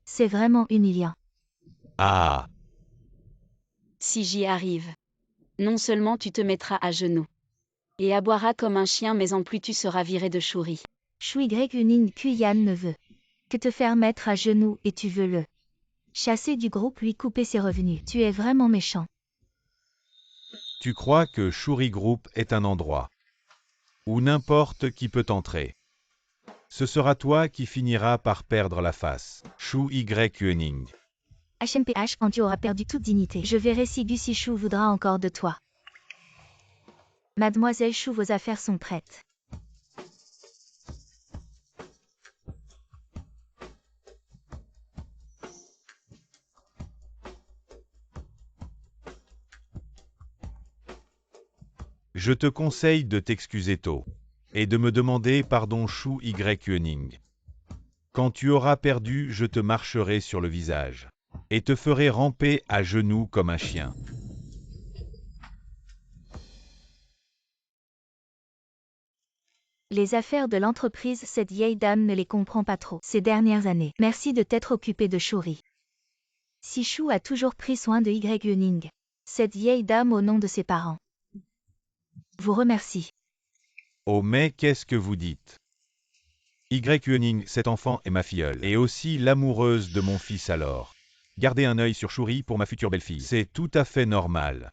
C'est vraiment humiliant. Ah, Si j'y arrive. Non seulement tu te mettras à genoux. Et aboieras comme un chien, mais en plus tu seras viré de Shuri. Shui Uning Kuyan ne veut que te faire mettre à genoux et tu veux le chasser du groupe, lui couper ses revenus. Tu es vraiment méchant. tu crois que Shuri Group est un endroit où n'importe qui peut entrer. Ce sera toi qui finiras par perdre la face. Shu Y. HMPH quand tu auras perdu toute dignité. Je verrai si Gussie Chou voudra encore de toi. Mademoiselle Chou, vos affaires sont prêtes. Je te conseille de t'excuser tôt et de me demander pardon Shu Y. Quand tu auras perdu, je te marcherai sur le visage et te ferai ramper à genoux comme un chien. Les affaires de l'entreprise, cette vieille dame ne les comprend pas trop ces dernières années. Merci de t'être occupé de Shuri. Si Chou a toujours pris soin de Uning, cette vieille dame au nom de ses parents, vous remercie. Oh mais qu'est-ce que vous dites? Y. Cet enfant est ma filleule et aussi l'amoureuse de mon fils alors. Gardez un œil sur Shuri pour ma future belle-fille. C'est tout à fait normal.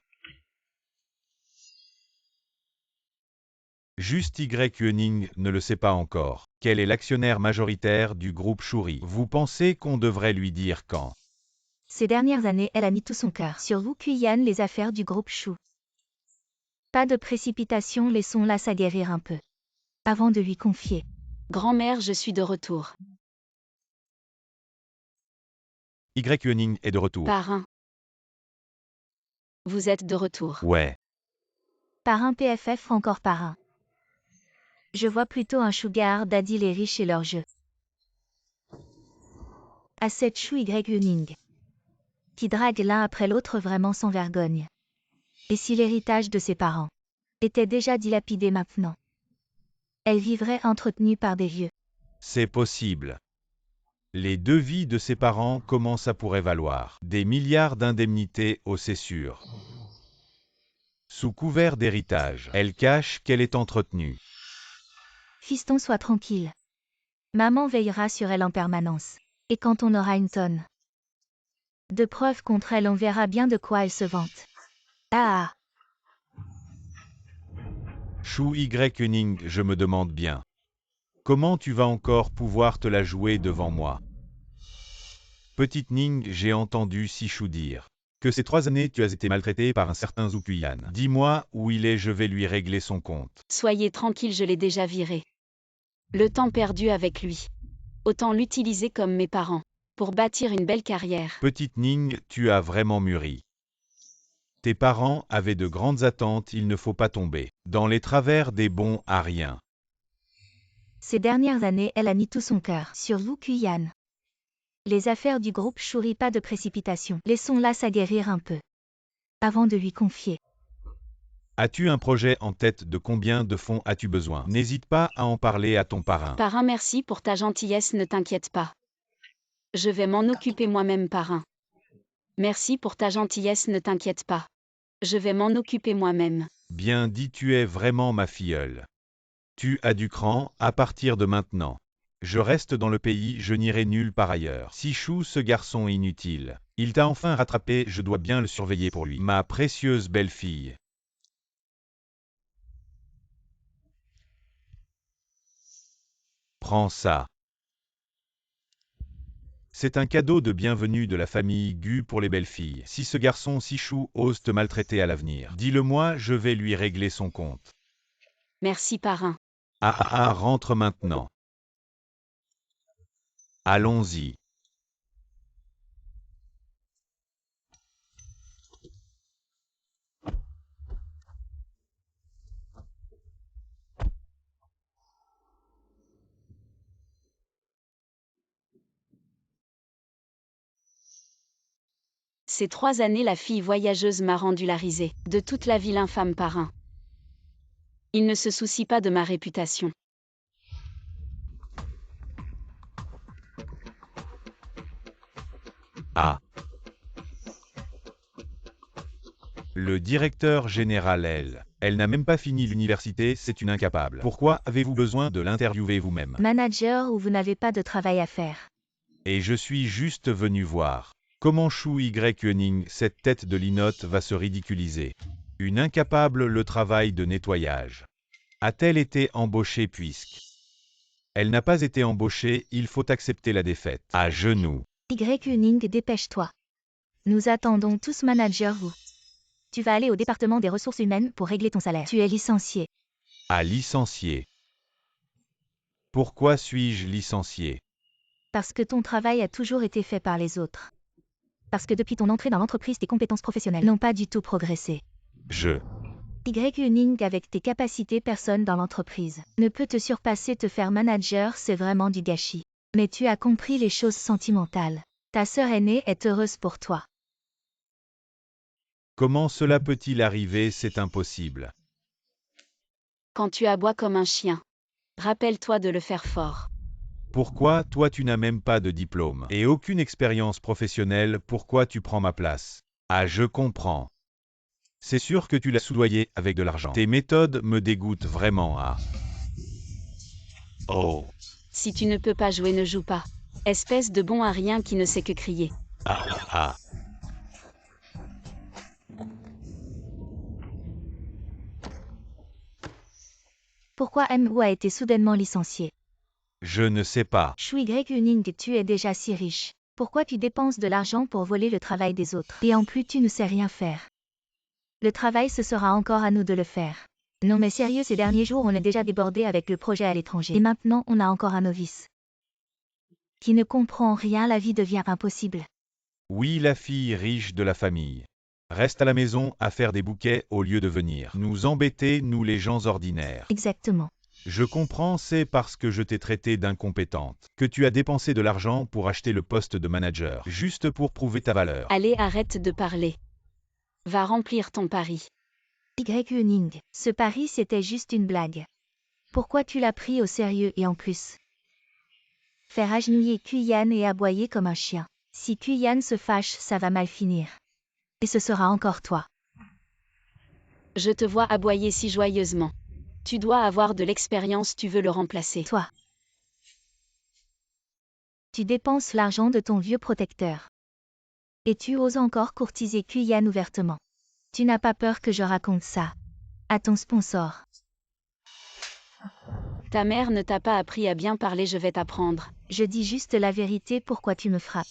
Juste Y. ne le sait pas encore. Quel est l'actionnaire majoritaire du groupe Shuri? Vous pensez qu'on devrait lui dire quand? Ces dernières années, elle a mis tout son cœur sur vous, Kuyan, les affaires du groupe Chou. Pas de précipitation, laissons-la s'aguerrir un peu. Avant de lui confier. Grand-mère, je suis de retour. Y. est de retour. Parrain. Vous êtes de retour. Ouais. Parrain PFF, encore parrain. Je vois plutôt un sugar daddy, les riches et leur jeu. À cette Chou Y. Qui drague l'un après l'autre vraiment sans vergogne. Et si l'héritage de ses parents était déjà dilapidé maintenant? Elle vivrait entretenue par des vieux. C'est possible. Les devis de ses parents commencent à pourrait valoir des milliards d'indemnités, oh c'est sûr. Sous couvert d'héritage, elle cache qu'elle est entretenue. Fiston, sois tranquille. Maman veillera sur elle en permanence. Et quand on aura une tonne de preuves contre elle, on verra bien de quoi elle se vante. Ah! Shu Y. Je me demande bien. Comment tu vas encore pouvoir te la jouer devant moi? Petite Ning, j'ai entendu Sichou dire que ces 3 années tu as été maltraité par un certain Zukuyan. Dis-moi où il est, je vais lui régler son compte. Soyez tranquille, je l'ai déjà viré. Le temps perdu avec lui. Autant l'utiliser comme mes parents. Pour bâtir une belle carrière. Petite Ning, tu as vraiment mûri. Tes parents avaient de grandes attentes, il ne faut pas tomber dans les travers des bons à rien. Ces dernières années, elle a mis tout son cœur sur vous, Kuyan. Les affaires du groupe Shuri, pas de précipitation. Laissons-la s'aguerrir un peu. Avant de lui confier. As-tu un projet en tête? De combien de fonds as-tu besoin? N'hésite pas à en parler à ton parrain. Parrain, merci pour ta gentillesse, ne t'inquiète pas. Je vais m'en occuper moi-même, parrain. Merci pour ta gentillesse, ne t'inquiète pas. Je vais m'en occuper moi-même. Bien dit, tu es vraiment ma filleule. Tu as du cran, à partir de maintenant. Je reste dans le pays, je n'irai nulle part ailleurs. Sichou, ce garçon inutile. Il t'a enfin rattrapé, je dois bien le surveiller pour lui. Ma précieuse belle-fille. Prends ça. C'est un cadeau de bienvenue de la famille Gu pour les belles-filles. Si ce garçon Sichou ose te maltraiter à l'avenir, dis-le-moi, je vais lui régler son compte. Merci, parrain. Rentre maintenant. Allons-y. Ces 3 années, la fille voyageuse m'a rendu la risée de toute la ville infâme parrain. Il ne se soucie pas de ma réputation. Ah. Le directeur général, elle n'a même pas fini l'université, c'est une incapable. Pourquoi avez-vous besoin de l'interviewer vous-même? Manager ou vous n'avez pas de travail à faire. Et je suis juste venu voir. Comment Shu Y-Yuening, cette tête de linotte, va se ridiculiser? Une incapable, le travail de nettoyage. A-t-elle été embauchée puisque elle n'a pas été embauchée, il faut accepter la défaite. À genoux. Y-Yuening, dépêche-toi. Nous attendons tous manager vous. Tu vas aller au département des ressources humaines pour régler ton salaire. Tu es licencié. À licencier. Pourquoi suis-je licencié? Parce que ton travail a toujours été fait par les autres. Parce que depuis ton entrée dans l'entreprise, tes compétences professionnelles n'ont pas du tout progressé. Y-Yuening, avec tes capacités, personne dans l'entreprise ne peut te surpasser, te faire manager, c'est vraiment du gâchis. Mais tu as compris les choses sentimentales. Ta sœur aînée est heureuse pour toi. Comment cela peut-il arriver? C'est impossible. Quand tu aboies comme un chien, rappelle-toi de le faire fort. Pourquoi, toi tu n'as même pas de diplôme et aucune expérience professionnelle, pourquoi tu prends ma place? Ah, je comprends. C'est sûr que tu l'as soudoyé avec de l'argent. Tes méthodes me dégoûtent vraiment, ah. Oh. Si tu ne peux pas jouer, ne joue pas. Espèce de bon à rien qui ne sait que crier. Ah, ah. Pourquoi M.O. a été soudainement licencié? Je ne sais pas. Shu Y-Yuening, tu es déjà si riche. Pourquoi tu dépenses de l'argent pour voler le travail des autres? Et en plus tu ne sais rien faire. Le travail, ce sera encore à nous de le faire. Non mais sérieux, ces derniers jours on est déjà débordé avec le projet à l'étranger. Et maintenant on a encore un novice qui ne comprend rien, la vie devient impossible. Oui, la fille riche de la famille. Reste à la maison à faire des bouquets au lieu de venir nous embêter, nous les gens ordinaires. Exactement. Je comprends, c'est parce que je t'ai traité d'incompétente que tu as dépensé de l'argent pour acheter le poste de manager, juste pour prouver ta valeur. Allez, arrête de parler. Va remplir ton pari. Y-Yuening, ce pari c'était juste une blague. Pourquoi tu l'as pris au sérieux et en plus faire agenouiller Kuyan et aboyer comme un chien? Si Kuyan se fâche, ça va mal finir. Et ce sera encore toi. Je te vois aboyer si joyeusement. Tu dois avoir de l'expérience, tu veux le remplacer. Toi. Tu dépenses l'argent de ton vieux protecteur. Et tu oses encore courtiser Kuyan ouvertement. Tu n'as pas peur que je raconte ça à ton sponsor? Ta mère ne t'a pas appris à bien parler, je vais t'apprendre. Je dis juste la vérité, pourquoi tu me frappes?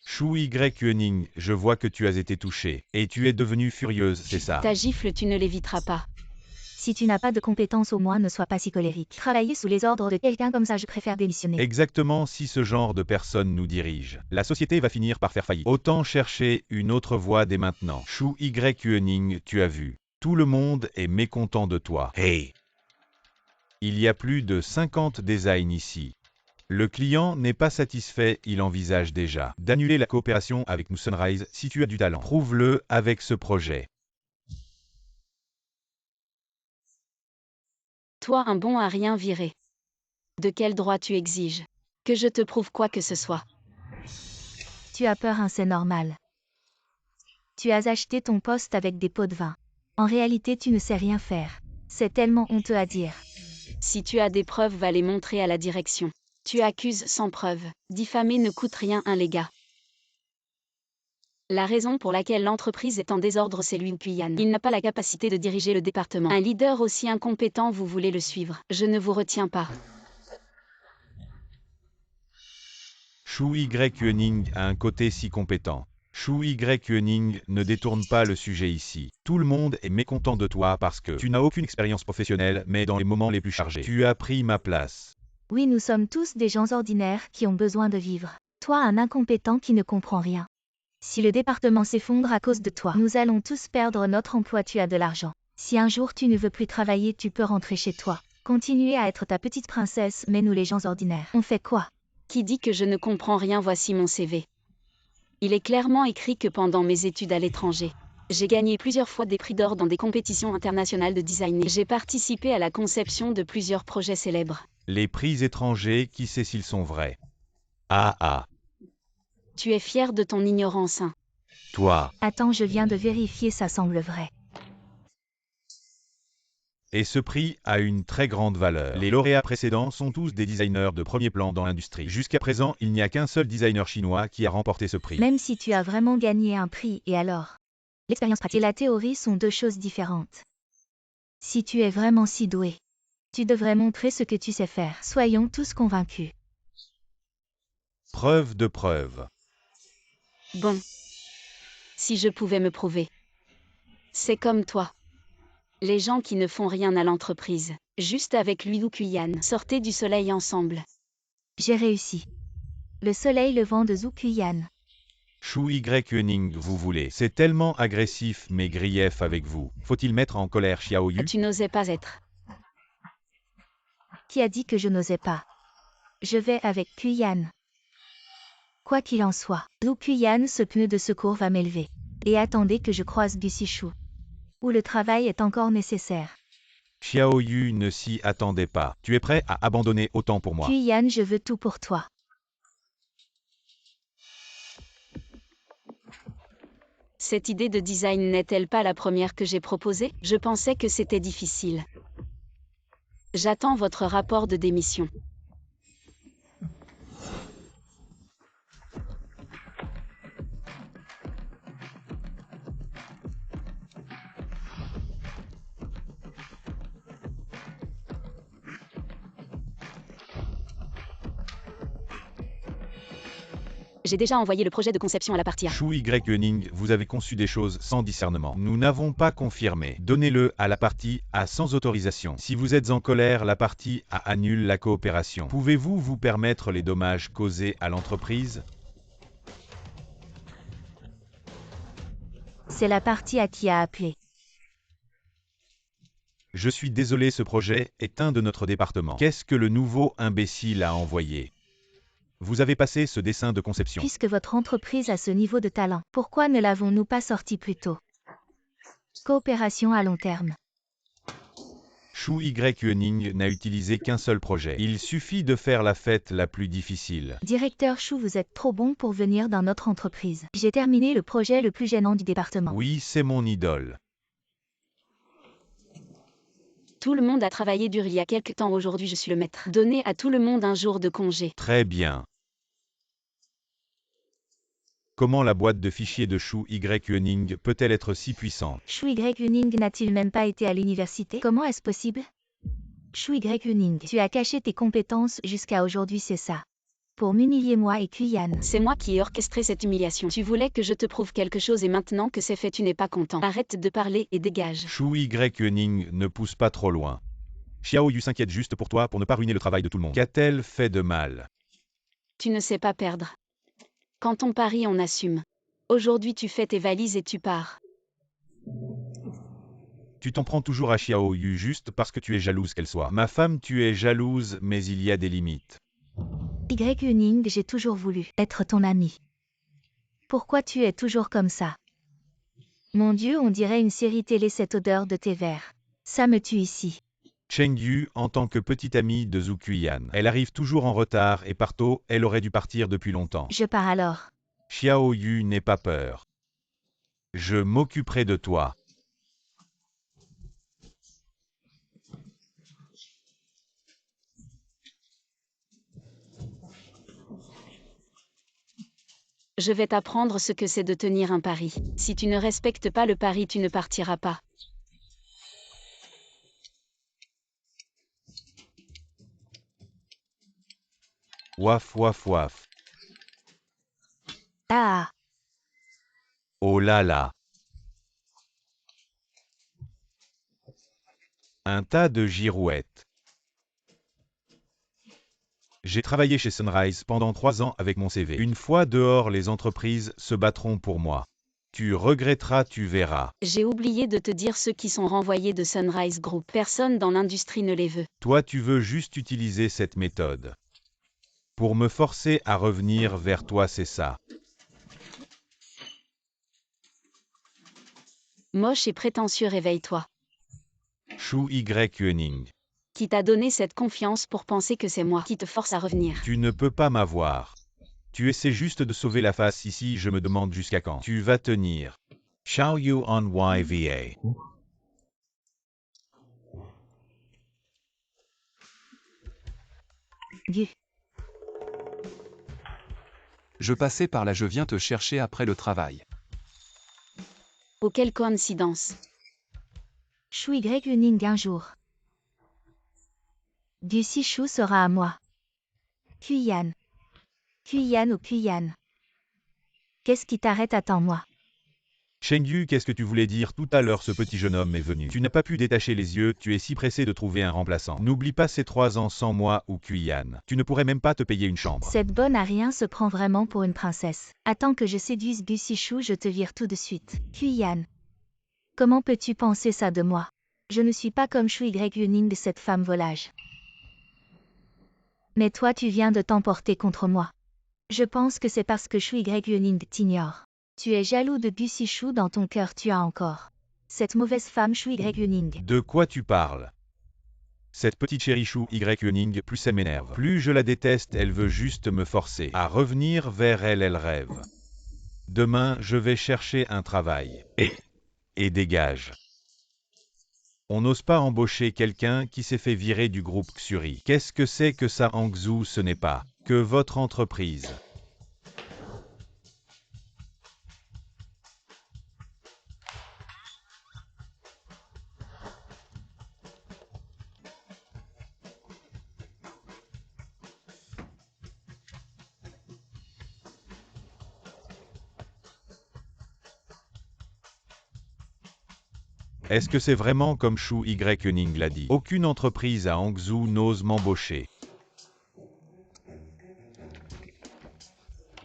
Shu Y-Yuening, je vois que tu as été touchée, et tu es devenue furieuse, c'est ça? Ta gifle, tu ne l'éviteras pas. Si tu n'as pas de compétences, au moins ne sois pas si colérique. Travailler sous les ordres de quelqu'un comme ça, je préfère démissionner. Exactement, si ce genre de personne nous dirige, la société va finir par faire faillite. Autant chercher une autre voie dès maintenant. Shu Y-Yuening, tu as vu. Tout le monde est mécontent de toi. Hey! Il y a plus de 50 designs ici. Le client n'est pas satisfait, il envisage déjà d'annuler la coopération avec nous Sunrise. Si tu as du talent, prouve-le avec ce projet. Toi, un bon à rien viré. De quel droit tu exiges que je te prouve quoi que ce soit? Tu as peur, hein, c'est normal. Tu as acheté ton poste avec des pots de vin. En réalité, tu ne sais rien faire. C'est tellement honteux à dire. Si tu as des preuves, va les montrer à la direction. Tu accuses sans preuve. Diffamer ne coûte rien, hein, les gars. La raison pour laquelle l'entreprise est en désordre, c'est lui, Kuyan. Il n'a pas la capacité de diriger le département. Un leader aussi incompétent, vous voulez le suivre? Je ne vous retiens pas. Shu Y-Yuening a un côté si compétent. Shu Y-Yuening, ne détourne pas le sujet ici. Tout le monde est mécontent de toi parce que tu n'as aucune expérience professionnelle, mais dans les moments les plus chargés, tu as pris ma place. Oui, nous sommes tous des gens ordinaires qui ont besoin de vivre. Toi, un incompétent qui ne comprend rien. Si le département s'effondre à cause de toi, nous allons tous perdre notre emploi. Tu as de l'argent. Si un jour tu ne veux plus travailler, tu peux rentrer chez toi. Continuer à être ta petite princesse, mais nous les gens ordinaires, on fait quoi? Qui dit que je ne comprends rien? Voici mon CV. Il est clairement écrit que pendant mes études à l'étranger, j'ai gagné plusieurs fois des prix d'or dans des compétitions internationales de design et j'ai participé à la conception de plusieurs projets célèbres. Les prix étrangers, qui sait s'ils sont vrais? Ah ah. Tu es fier de ton ignorance, hein? Toi. Attends, je viens de vérifier, ça semble vrai. Et ce prix a une très grande valeur. Les lauréats précédents sont tous des designers de premier plan dans l'industrie. Jusqu'à présent, il n'y a qu'un seul designer chinois qui a remporté ce prix. Même si tu as vraiment gagné un prix, et alors? L'expérience pratique et la théorie sont deux choses différentes. Si tu es vraiment si doué, tu devrais montrer ce que tu sais faire. Soyons tous convaincus. Preuve de preuve. Bon. Si je pouvais me prouver. C'est comme toi. Les gens qui ne font rien à l'entreprise, juste avec Liu Kuyan, sortez du soleil ensemble. J'ai réussi. Le soleil levant de Zhu Kuyan. Shu Yuning, vous voulez. C'est tellement agressif mes griefs avec vous. Faut-il mettre en colère Xiao Yu? Tu n'osais pas être. Qui a dit que je n'osais pas? Je vais avec Kuyan. Quoi qu'il en soit, Zhu Kuyan, ce pneu de secours va m'élever. Et attendez que je croise Gusishu. Où le travail est encore nécessaire. Xiao Yu ne s'y attendait pas. Tu es prêt à abandonner autant pour moi? Kuyan, je veux tout pour toi. Cette idée de design n'est-elle pas la première que j'ai proposée? Je pensais que c'était difficile. J'attends votre rapport de démission. J'ai déjà envoyé le projet de conception à la partie A. Shu Yuning, vous avez conçu des choses sans discernement. Nous n'avons pas confirmé. Donnez-le à la partie A sans autorisation. Si vous êtes en colère, la partie A annule la coopération. Pouvez-vous vous permettre les dommages causés à l'entreprise? C'est la partie A qui a appelé. Je suis désolé, ce projet est un de notre département. Qu'est-ce que le nouveau imbécile a envoyé? Vous avez passé ce dessin de conception. Puisque votre entreprise a ce niveau de talent, pourquoi ne l'avons-nous pas sorti plus tôt? Coopération à long terme. Shu Yuning n'a utilisé qu'un seul projet. Il suffit de faire la fête la plus difficile. Directeur Shu, vous êtes trop bon pour venir dans notre entreprise. J'ai terminé le projet le plus gênant du département. Oui, c'est mon idole. Tout le monde a travaillé dur il y a quelque temps, aujourd'hui je suis le maître. Donnez à tout le monde un jour de congé. Très bien. Comment la boîte de fichiers de Shu Yuning peut-elle être si puissante? Shu Yuning n'a-t-il même pas été à l'université? Comment est-ce possible? Shu Yuning, tu as caché tes compétences jusqu'à aujourd'hui, c'est ça? Pour m'humilier moi et Kuyan. C'est moi qui ai orchestré cette humiliation. Tu voulais que je te prouve quelque chose et maintenant que c'est fait, tu n'es pas content. Arrête de parler et dégage. Shu Yuning ne pousse pas trop loin. Xiao Yu s'inquiète juste pour toi pour ne pas ruiner le travail de tout le monde. Qu'a-t-elle fait de mal? Tu ne sais pas perdre. Quand on parie, on assume. Aujourd'hui, tu fais tes valises et tu pars. Tu t'en prends toujours à Xiao Yu juste parce que tu es jalouse qu'elle soit. Ma femme, tu es jalouse, mais il y a des limites. Yuning, j'ai toujours voulu être ton ami. Pourquoi tu es toujours comme ça? Mon Dieu, on dirait une série télé, cette odeur de thé vert. Ça me tue ici. Cheng Yu, en tant que petite amie de Zhu Kuyan, elle arrive toujours en retard et part tôt, elle aurait dû partir depuis longtemps. Je pars alors. Xiao Yu n'aie pas peur. Je m'occuperai de toi. Je vais t'apprendre ce que c'est de tenir un pari. Si tu ne respectes pas le pari, tu ne partiras pas. Waf waf waf. Ah. Oh là là. Un tas de girouettes. J'ai travaillé chez Sunrise pendant 3 ans avec mon CV. Une fois dehors, les entreprises se battront pour moi. Tu regretteras, tu verras. J'ai oublié de te dire ceux qui sont renvoyés de Sunrise Group. Personne dans l'industrie ne les veut. Toi, tu veux juste utiliser cette méthode. Pour me forcer à revenir vers toi, c'est ça. Moche et prétentieux, réveille-toi. Shu Y. Qui t'a donné cette confiance pour penser que c'est moi qui te force à revenir? Tu ne peux pas m'avoir. Tu essaies juste de sauver la face ici, je me demande jusqu'à quand. Tu vas tenir. Xiao Yu on YVA. Gu. Je passais par là, je viens te chercher après le travail. Oh, quelle coïncidence. Shu Y un jour. Du si Shu sera à moi. Kuyan. Kuyan ou Kuyan. Qu'est-ce qui t'arrête? Attends-moi. Chengyu, qu'est-ce que tu voulais dire tout à l'heure? Ce petit jeune homme est venu. Tu n'as pas pu détacher les yeux, tu es si pressé de trouver un remplaçant. N'oublie pas ces 3 ans sans moi ou Kuyan. Tu ne pourrais même pas te payer une chambre. Cette bonne à rien se prend vraiment pour une princesse. Attends que je séduise Gu Si Shu, je te vire tout de suite. Kuyan. Comment peux-tu penser ça de moi? Je ne suis pas comme Shu Y de cette femme volage. Mais toi tu viens de t'emporter contre moi. Je pense que c'est parce que Shu Y t'ignore. Tu es jaloux de Gu Si Shu, dans ton cœur tu as encore cette mauvaise femme Shu Y. De quoi tu parles? Cette petite chérie Shu Y, plus elle m'énerve. Plus je la déteste, elle veut juste me forcer à revenir vers elle, elle rêve. Demain, je vais chercher un travail. Et dégage. On n'ose pas embaucher quelqu'un qui s'est fait virer du groupe Xuri. Qu'est-ce que c'est que ça, Hangzhou? Ce n'est pas que votre entreprise. Est-ce que c'est vraiment comme Shu Y l'a dit? Aucune entreprise à Hangzhou n'ose m'embaucher.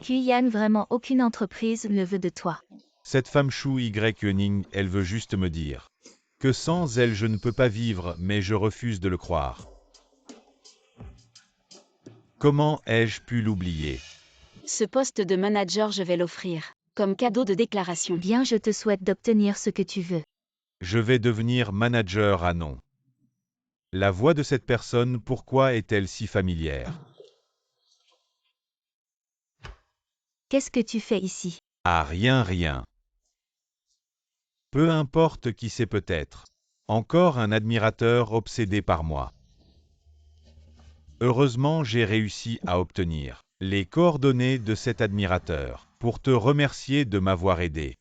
Kuyan, vraiment aucune entreprise ne veut de toi. Cette femme Shu Y, elle veut juste me dire que sans elle je ne peux pas vivre, mais je refuse de le croire. Comment ai-je pu l'oublier? Ce poste de manager, je vais l'offrir comme cadeau de déclaration. Bien, je te souhaite d'obtenir ce que tu veux. Je vais devenir manager à non. La voix de cette personne, pourquoi est-elle si familière? Qu'est-ce que tu fais ici? Ah, rien. Peu importe qui c'est, peut-être encore un admirateur obsédé par moi. Heureusement, j'ai réussi à obtenir les coordonnées de cet admirateur pour te remercier de m'avoir aidé.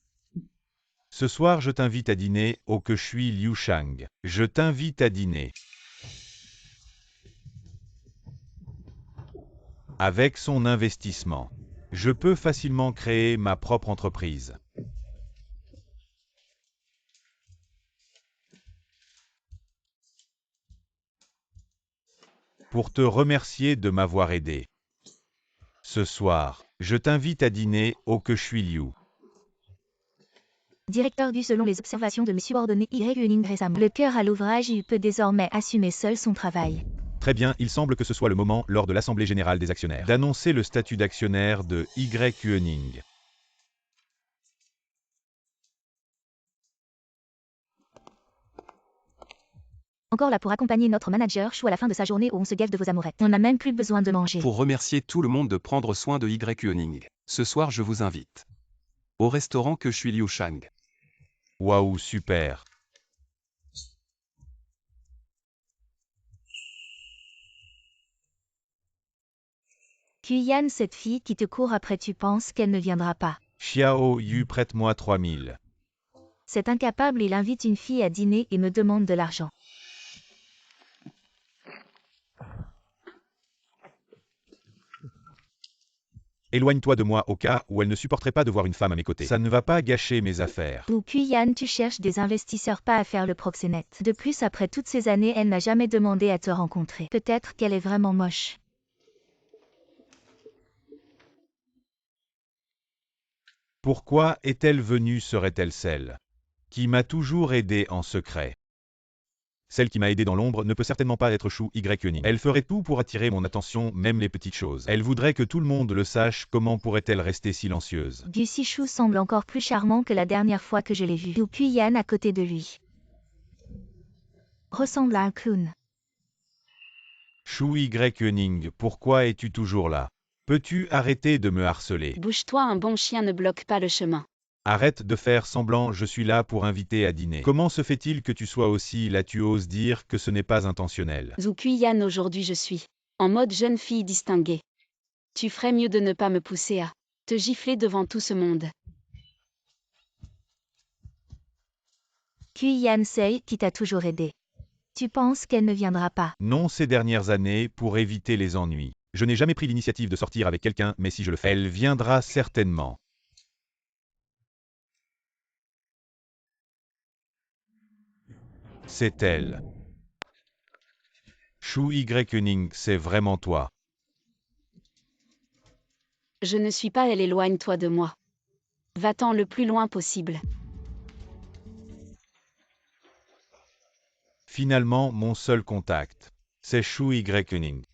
Ce soir, je t'invite à dîner au que je suis Liu Shang. Je t'invite à dîner. Avec son investissement, je peux facilement créer ma propre entreprise. Pour te remercier de m'avoir aidé. Ce soir, je t'invite à dîner au que je suis Liu. Directeur du selon les observations de mes subordonnés Y récemment. Le cœur à l'ouvrage, il peut désormais assumer seul son travail. Très bien, il semble que ce soit le moment, lors de l'Assemblée Générale des Actionnaires, d'annoncer le statut d'actionnaire de Y. Encore là pour accompagner notre manager Shu à la fin de sa journée où on se gave de vos amourettes. On n'a même plus besoin de manger. Pour remercier tout le monde de prendre soin de Y. Ce soir je vous invite au restaurant que je suis Liu Shang. Waouh, super. Kuyan, cette fille qui te court après, tu penses qu'elle ne viendra pas. Xiao Yu, prête-moi 3000. C'est incapable, il invite une fille à dîner et me demande de l'argent. Éloigne-toi de moi au cas où elle ne supporterait pas de voir une femme à mes côtés. Ça ne va pas gâcher mes affaires. Ou Kuyan, tu cherches des investisseurs, pas à faire le proxénète. De plus, après toutes ces années, elle n'a jamais demandé à te rencontrer. Peut-être qu'elle est vraiment moche. Pourquoi est-elle venue? Serait-elle celle qui m'a toujours aidé en secret? Celle qui m'a aidé dans l'ombre ne peut certainement pas être Shu Y. Elle ferait tout pour attirer mon attention, même les petites choses. Elle voudrait que tout le monde le sache, comment pourrait-elle rester silencieuse? Gu Sishu semble encore plus charmant que la dernière fois que je l'ai vu. Gu Qiyan à côté de lui ressemble à un clown. Shu Y, pourquoi es-tu toujours là? Peux-tu arrêter de me harceler? Bouge-toi, un bon chien ne bloque pas le chemin. Arrête de faire semblant, je suis là pour inviter à dîner. Comment se fait-il que tu sois aussi là? Tu oses dire que ce n'est pas intentionnel. Zhu Qiyan, aujourd'hui je suis en mode jeune fille distinguée. Tu ferais mieux de ne pas me pousser à te gifler devant tout ce monde. Qiyan Sei qui t'a toujours aidé. Tu penses qu'elle ne viendra pas? Non, ces dernières années, pour éviter les ennuis. Je n'ai jamais pris l'initiative de sortir avec quelqu'un, mais si je le fais, elle viendra certainement. C'est elle. Shu Y, c'est vraiment toi. Je ne suis pas elle, éloigne-toi de moi. Va-t'en le plus loin possible. Finalement, mon seul contact, c'est Shu Y.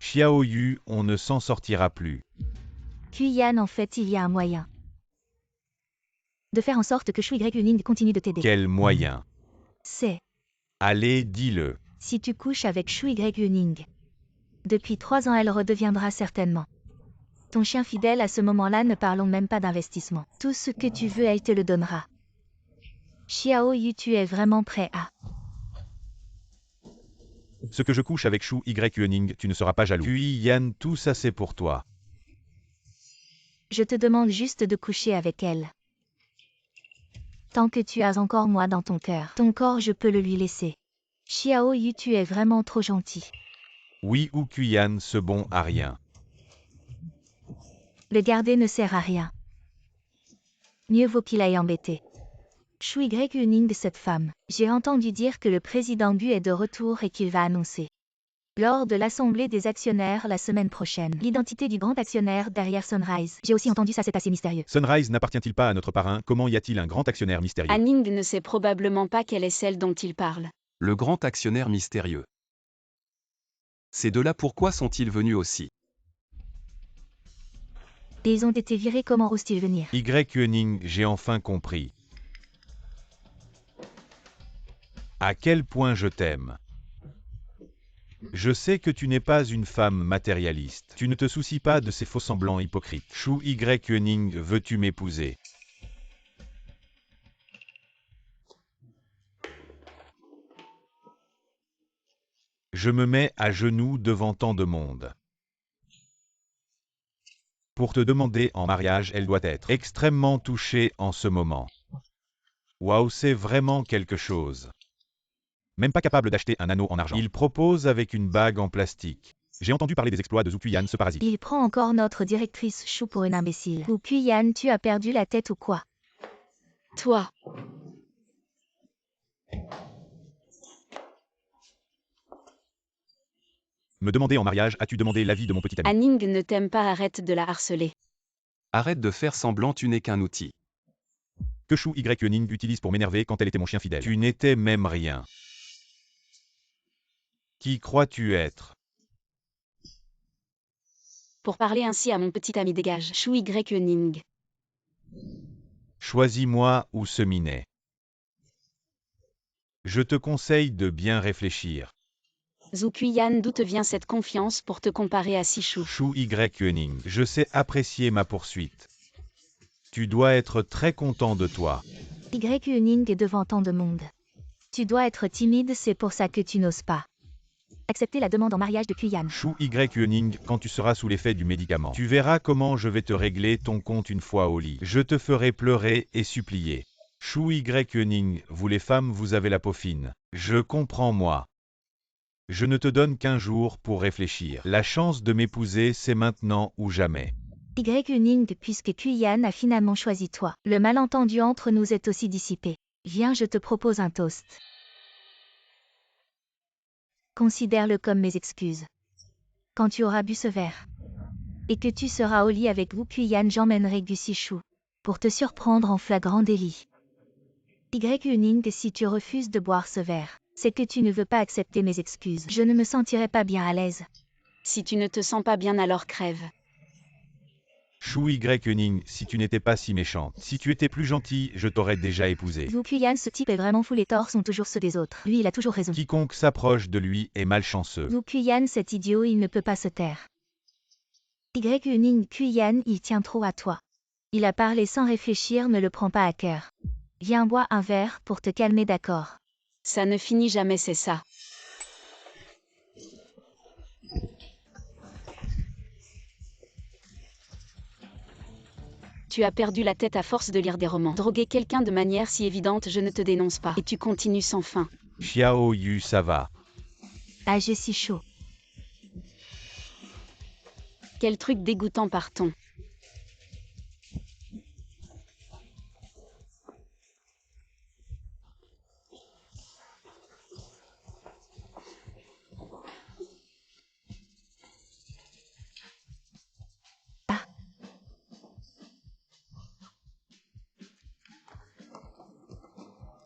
Xiao Yu, on ne s'en sortira plus. Qiyan, en fait, il y a un moyen de faire en sorte que Shu Y continue de t'aider. Quel moyen? C'est Allez, dis-le. si tu couches avec Shu Y. Depuis 3 ans, elle redeviendra certainement ton chien fidèle. À ce moment-là, ne parlons même pas d'investissement. Tout ce que tu veux, elle te le donnera. Xiao Yu, tu es vraiment prêt à... Ce que je couche avec Shu Y, tu ne seras pas jaloux. Qiyan, tout ça c'est pour toi. Je te demande juste de coucher avec elle. Tant que tu as encore moi dans ton corps je peux le lui laisser. Xiao Yu, tu es vraiment trop gentil. Oui ou Qiyan, ce bon à rien. Le garder ne sert à rien. Mieux vaut qu'il aille embêter Shu Y, cette femme. J'ai entendu dire que le président Gu est de retour et qu'il va annoncer, lors de l'assemblée des actionnaires la semaine prochaine, l'identité du grand actionnaire derrière Sunrise. J'ai aussi entendu ça, c'est assez mystérieux. Sunrise n'appartient-il pas à notre parrain? Comment y a-t-il un grand actionnaire mystérieux? Anning ne sait probablement pas quelle est celle dont il parle. Le grand actionnaire mystérieux. Ces deux-là, pourquoi sont-ils venus aussi? Et ils ont été virés, comment osent-ils venir? Y, j'ai enfin compris. À quel point je t'aime. Je sais que tu n'es pas une femme matérialiste. Tu ne te soucies pas de ces faux-semblants hypocrites. Shu Y, veux-tu m'épouser? Je me mets à genoux devant tant de monde. Pour te demander en mariage, elle doit être extrêmement touchée en ce moment. Waouh, c'est vraiment quelque chose. Même pas capable d'acheter un anneau en argent. Il propose avec une bague en plastique. J'ai entendu parler des exploits de Zhu Qiyan, ce parasite. Il prend encore notre directrice Shu pour une imbécile. Ou Qiyan, tu as perdu la tête ou quoi? Toi, Me demander en mariage, as-tu demandé l'avis de mon petit ami? Anning ne t'aime pas, arrête de la harceler. Arrête de faire semblant, tu n'es qu'un outil. Que Shu Y utilise pour m'énerver quand elle était mon chien fidèle. Tu n'étais même rien. Qui crois-tu être? Pour parler ainsi à mon petit ami, dégage. Shu Y. Choisis-moi ou ce minet. Je te conseille de bien réfléchir. Zhu Qiyan, d'où te vient cette confiance pour te comparer à Sishu? Shu Y, je sais apprécier ma poursuite. Tu dois être très content de toi. Y est devant tant de monde. Tu dois être timide, c'est pour ça que tu n'oses pas accepter la demande en mariage de Qiyan. Shu Y, quand tu seras sous l'effet du médicament, tu verras comment je vais te régler ton compte une fois au lit. Je te ferai pleurer et supplier. Shu Y, vous les femmes, vous avez la peau fine. Je comprends moi. Je ne te donne qu'un jour pour réfléchir. La chance de m'épouser, c'est maintenant ou jamais. Y puisque Qiyan a finalement choisi toi. Le malentendu entre nous est aussi dissipé. Viens, je te propose un toast. Considère-le comme mes excuses. Quand tu auras bu ce verre, et que tu seras au lit avec Wu Qiyan, j'emmènerai Gu Sishu pour te surprendre en flagrant délit. Y si tu refuses de boire ce verre, C'est que tu ne veux pas accepter mes excuses. Je ne me sentirai pas bien à l'aise. Si tu ne te sens pas bien alors crève. Shu Y si tu n'étais pas si méchante. Si tu étais plus gentil, je t'aurais déjà épousé. Zhu Qian, ce type est vraiment fou, les torts sont toujours ceux des autres. Lui, il a toujours raison. Quiconque s'approche de lui est malchanceux. Zhu Qian, cet idiot, il ne peut pas se taire. Qian, il tient trop à toi. Il a parlé sans réfléchir, ne le prends pas à cœur. Viens boire un verre pour te calmer, d'accord? Ça ne finit jamais, c'est ça. Tu as perdu la tête à force de lire des romans. Droguer quelqu'un de manière si évidente, je ne te dénonce pas. Et tu continues sans fin. Xiao Yu, ça va. Ah, j'ai si chaud. Quel truc dégoûtant par-ton.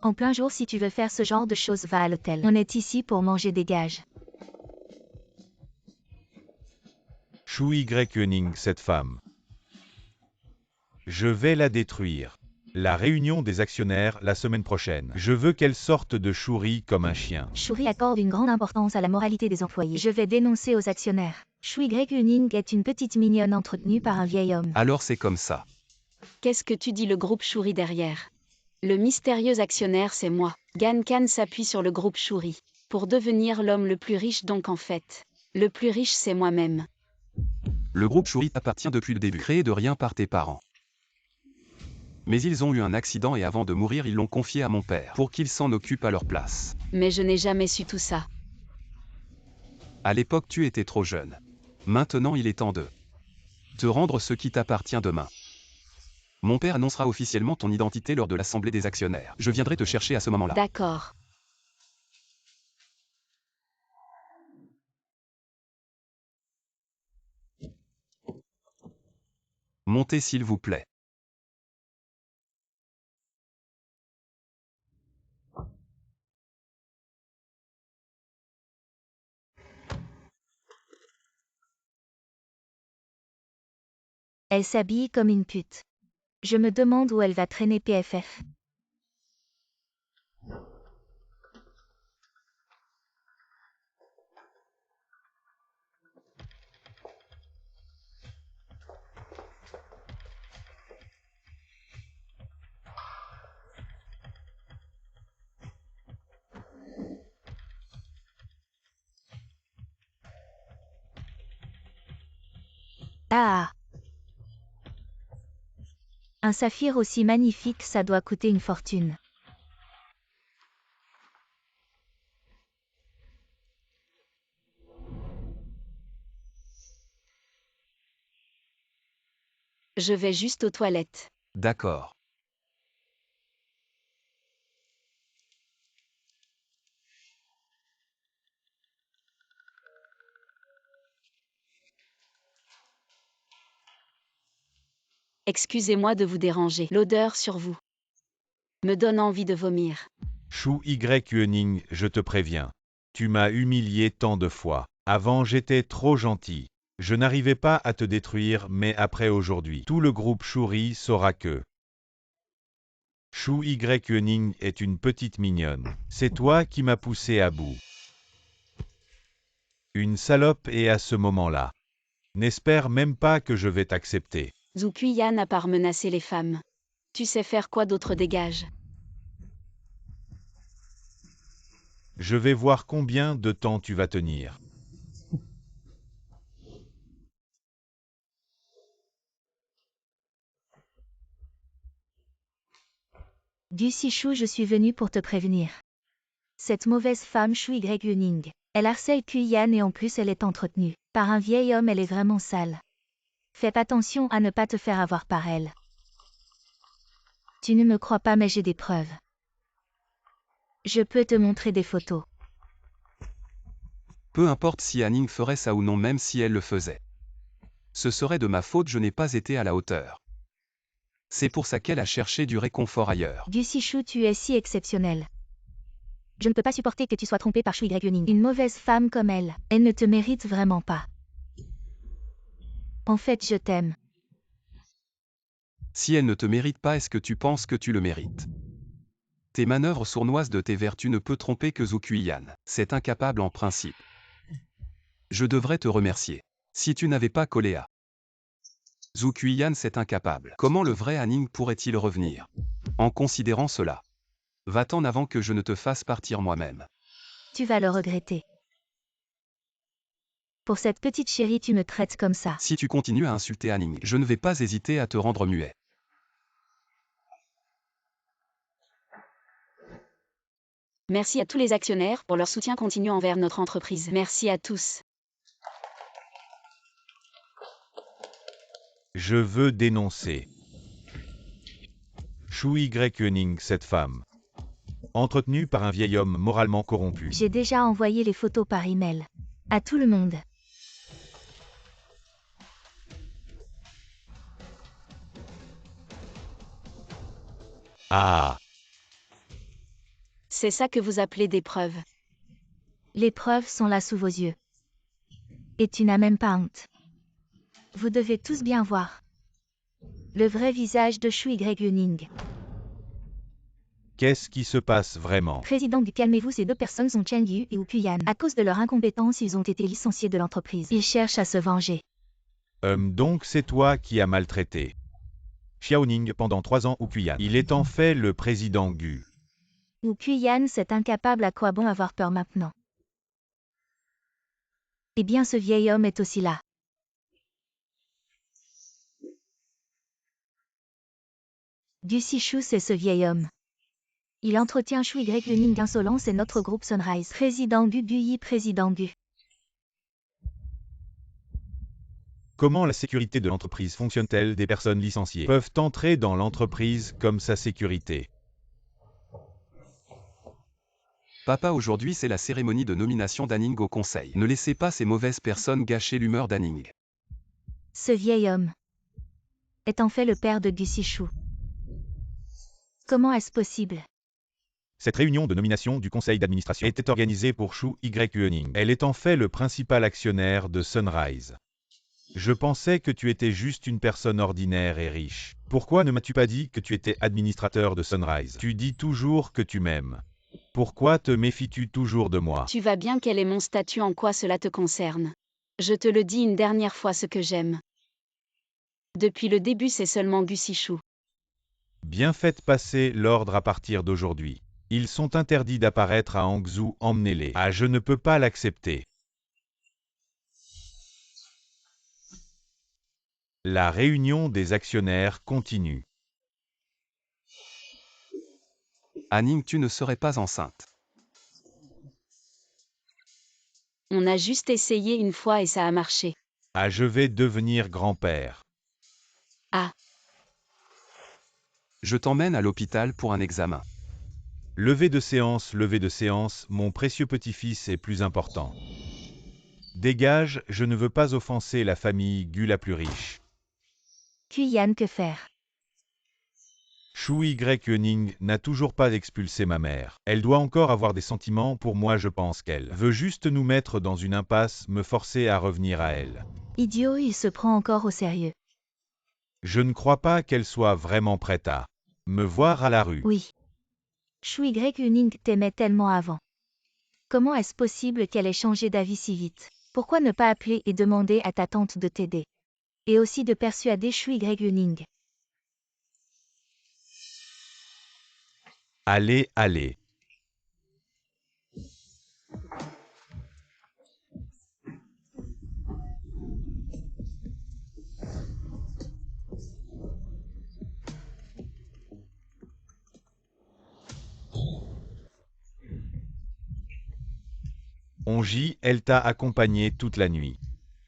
En plein jour, si tu veux faire ce genre de choses, va à l'hôtel. On est ici pour manger, dégage. Shu Y cette femme. Je vais la détruire. La réunion des actionnaires la semaine prochaine. Je veux qu'elle sorte de Shuri comme un chien. Shuri accorde une grande importance à la moralité des employés. Je vais dénoncer aux actionnaires. Shu Y est une petite mignonne entretenue par un vieil homme. Alors c'est comme ça. Qu'est-ce que tu dis, le groupe Shuri derrière? Le mystérieux actionnaire, c'est moi. Gan Khan s'appuie sur le groupe Shuri pour devenir l'homme le plus riche, donc en fait, le plus riche c'est moi-même. Le groupe Shuri t'appartient depuis le début, créé de rien par tes parents. Mais ils ont eu un accident et avant de mourir, ils l'ont confié à mon père pour qu'il s'en occupe à leur place. Mais je n'ai jamais su tout ça. À l'époque, tu étais trop jeune. Maintenant, il est temps de te rendre ce qui t'appartient demain. Mon père annoncera officiellement ton identité lors de l'assemblée des actionnaires. Je viendrai te chercher à ce moment-là. D'accord. Montez s'il vous plaît. Elle s'habille comme une pute. Je me demande où elle va traîner PFF. Ah! Un saphir aussi magnifique, ça doit coûter une fortune. Je vais juste aux toilettes. D'accord. Excusez-moi de vous déranger. L'odeur sur vous me donne envie de vomir. Shu Y je te préviens. Tu m'as humilié tant de fois. Avant j'étais trop gentil. Je n'arrivais pas à te détruire, mais après aujourd'hui, tout le groupe Shuri saura que Shu Y est une petite mignonne. C'est toi qui m'as poussé à bout. Une salope, et à ce moment-là, n'espère même pas que je vais t'accepter. Zhu Qian a part menacé les femmes. Tu sais faire quoi d'autre, dégage? Je vais voir combien de temps tu vas tenir. Du Sichou, je suis venu pour te prévenir. Cette mauvaise femme Shu Y, elle harcèle Qian et en plus elle est entretenue par un vieil homme, elle est vraiment sale. Fais attention à ne pas te faire avoir par elle. Tu ne me crois pas, mais j'ai des preuves. Je peux te montrer des photos. Peu importe si Anning ferait ça ou non, même si elle le faisait. Ce serait de ma faute, je n'ai pas été à la hauteur. C'est pour ça qu'elle a cherché du réconfort ailleurs. Du Sichou, tu es si exceptionnel. Je ne peux pas supporter que tu sois trompé par Shu Y. Une mauvaise femme comme elle. Elle ne te mérite vraiment pas. En fait, je t'aime. Si elle ne te mérite pas, est-ce que tu penses que tu le mérites? Tes manœuvres sournoises de tes vertus ne peuvent tromper que Zhou Qiyan. C'est incapable en principe. Je devrais te remercier. Si tu n'avais pas collé à Zhou Qiyan, c'est incapable. Comment le vrai Hanning pourrait-il revenir? En considérant cela, va-t'en avant que je ne te fasse partir moi-même. Tu vas le regretter. Pour cette petite chérie, tu me traites comme ça. Si tu continues à insulter Hanning, je ne vais pas hésiter à te rendre muet. Merci à tous les actionnaires pour leur soutien continu envers notre entreprise. Merci à tous. Je veux dénoncer Shu Y. Cette femme, entretenue par un vieil homme moralement corrompu. J'ai déjà envoyé les photos par email. À tout le monde. Ah, C'est ça que vous appelez des preuves. Les preuves sont là sous vos yeux. Et tu n'as même pas honte. Vous devez tous bien voir le vrai visage de Shu Y. qu'est-ce qui se passe vraiment? Président du calmez-vous, ces deux personnes sont Chen Yu et Wu Qiyan. À cause de leur incompétence, ils ont été licenciés de l'entreprise. Ils cherchent à se venger. Donc c'est toi qui as maltraité Xiaoning pendant 3 ans ou Qiyan. Il est en fait le président Gu. Wu Qiyan, c'est incapable, à quoi bon avoir peur maintenant? Eh bien, ce vieil homme est aussi là. Gu Sishu, c'est ce vieil homme. Il entretient Shu Y. Insolence et notre groupe Sunrise. Président Gu Guyi, président Gu. Comment la sécurité de l'entreprise fonctionne-t-elle? Des personnes licenciées peuvent entrer dans l'entreprise comme sa sécurité. Papa, aujourd'hui c'est la cérémonie de nomination d'Hanning au conseil. Ne laissez pas ces mauvaises personnes gâcher l'humeur d'Hanning. Ce vieil homme est en fait le père de Gu Sishu. Comment est-ce possible? Cette réunion de nomination du conseil d'administration était organisée pour Shu Y. Elle est en fait le principal actionnaire de Sunrise. Je pensais que tu étais juste une personne ordinaire et riche. Pourquoi ne m'as-tu pas dit que tu étais administrateur de Sunrise? Tu dis toujours que tu m'aimes. Pourquoi te méfies-tu toujours de moi? Tu vas bien, quel est mon statut, en quoi cela te concerne? Je te le dis une dernière fois, ce que j'aime. Depuis le début, c'est seulement Gu Sishu. Bien, faites passer l'ordre à partir d'aujourd'hui. Ils sont interdits d'apparaître à Hangzhou, emmenez-les. Ah, je ne peux pas l'accepter. La réunion des actionnaires continue. Hanning, tu ne serais pas enceinte. On a juste essayé une fois et ça a marché. Ah, je vais devenir grand-père. Ah, Je t'emmène à l'hôpital pour un examen. Levée de séance, mon précieux petit-fils est plus important. Dégage, je ne veux pas offenser la famille Gu la plus riche. Qiyan, que faire? Shu Y. n'a toujours pas expulsé ma mère. Elle doit encore avoir des sentiments pour moi, je pense qu'elle veut juste nous mettre dans une impasse, me forcer à revenir à elle. Idiot, il se prend encore au sérieux. Je ne crois pas qu'elle soit vraiment prête à me voir à la rue. Oui. Shu Y. t'aimait tellement avant. Comment est-ce possible qu'elle ait changé d'avis si vite? Pourquoi ne pas appeler et demander à ta tante de t'aider? Et aussi de persuader Shu Y. Allez, allez. Onji, elle t'a accompagné toute la nuit.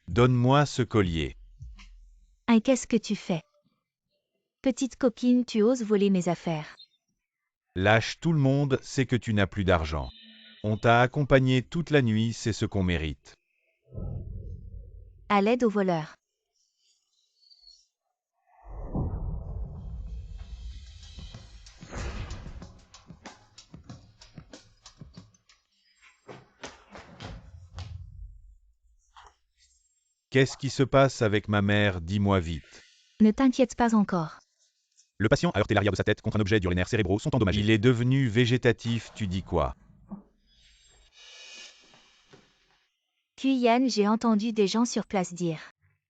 Donne-moi ce collier. Hein, qu'est-ce que tu fais? Petite coquine, tu oses voler mes affaires. Lâche tout le monde, c'est que tu n'as plus d'argent. On t'a accompagné toute la nuit, c'est ce qu'on mérite. À l'aide aux voleurs. Qu'est-ce qui se passe avec ma mère? Dis-moi vite. Ne t'inquiète pas encore. Le patient a heurté l'arrière de sa tête contre un objet, urinaires cérébraux sont endommagés. Il est devenu végétatif, tu dis quoi? Kuyan, j'ai entendu des gens sur place dire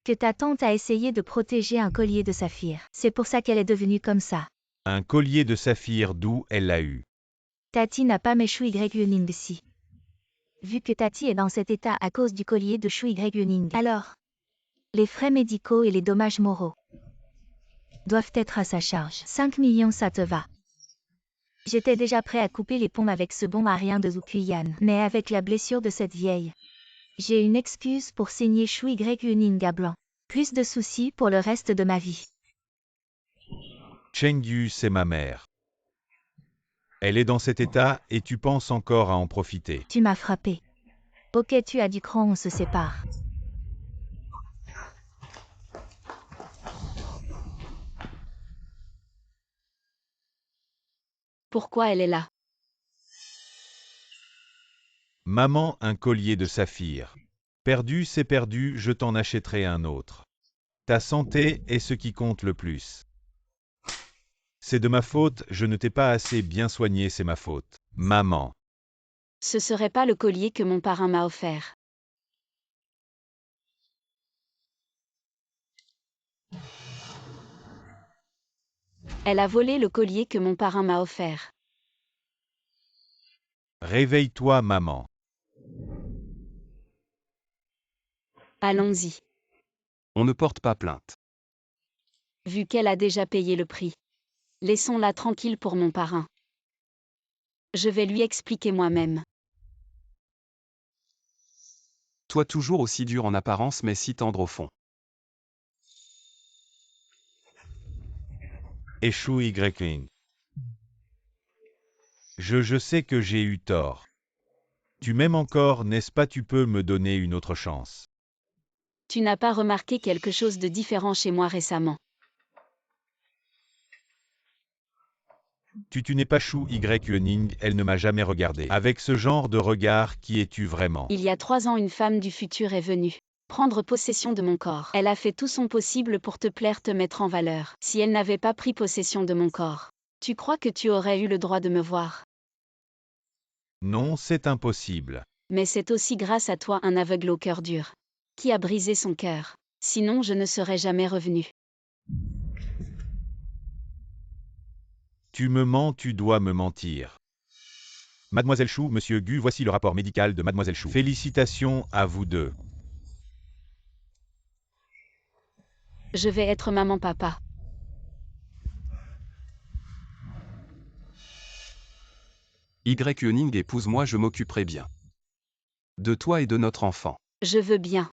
que ta tante a essayé de protéger un collier de saphir. C'est pour ça qu'elle est devenue comme ça. Un collier de saphir, d'où elle l'a eu? Tati n'a pas mes Shu Yuning si. Vu que Tati est dans cet état à cause du collier de Shu Yuning. Alors, les frais médicaux et les dommages moraux doivent être à sa charge. 5 millions, ça te va. J'étais déjà prêt à couper les ponts avec ce bon à rien de Zukuyan. Mais avec la blessure de cette vieille, j'ai une excuse pour saigner Shu Yuning à blanc. Plus de soucis pour le reste de ma vie. Chengyu, c'est ma mère. Elle est dans cet état et tu penses encore à en profiter. Tu m'as frappé. Ok, tu as du cran, on se sépare. Pourquoi elle est là? Maman, un collier de saphir. Perdu, c'est perdu, je t'en achèterai un autre. Ta santé est ce qui compte le plus. C'est de ma faute, je ne t'ai pas assez bien soigné, c'est ma faute. Maman. Ce serait pas le collier que mon parrain m'a offert. Elle a volé le collier que mon parrain m'a offert. Réveille-toi, maman. Allons-y. On ne porte pas plainte. Vu qu'elle a déjà payé le prix. Laissons-la tranquille pour mon parrain. Je vais lui expliquer moi-même. Toi toujours aussi dur en apparence mais si tendre au fond. Et Shu Yuning. Je sais que j'ai eu tort. Tu m'aimes encore, n'est-ce pas? Tu peux me donner une autre chance. Tu n'as pas remarqué quelque chose de différent chez moi récemment. Tu n'es pas Shu Yuning, elle ne m'a jamais regardé. Avec ce genre de regard, qui es-tu vraiment? Il y a 3 ans, une femme du futur est venue prendre possession de mon corps. Elle a fait tout son possible pour te plaire, te mettre en valeur. Si elle n'avait pas pris possession de mon corps, tu crois que tu aurais eu le droit de me voir? Non, c'est impossible. Mais c'est aussi grâce à toi, un aveugle au cœur dur, qui a brisé son cœur. Sinon, je ne serais jamais revenu. Tu me mens, tu dois me mentir. Mademoiselle Chou, Monsieur Gu, voici le rapport médical de Mademoiselle Chou. Félicitations à vous deux. Je vais être maman-papa. Yuning, épouse-moi, je m'occuperai bien de toi et de notre enfant. Je veux bien.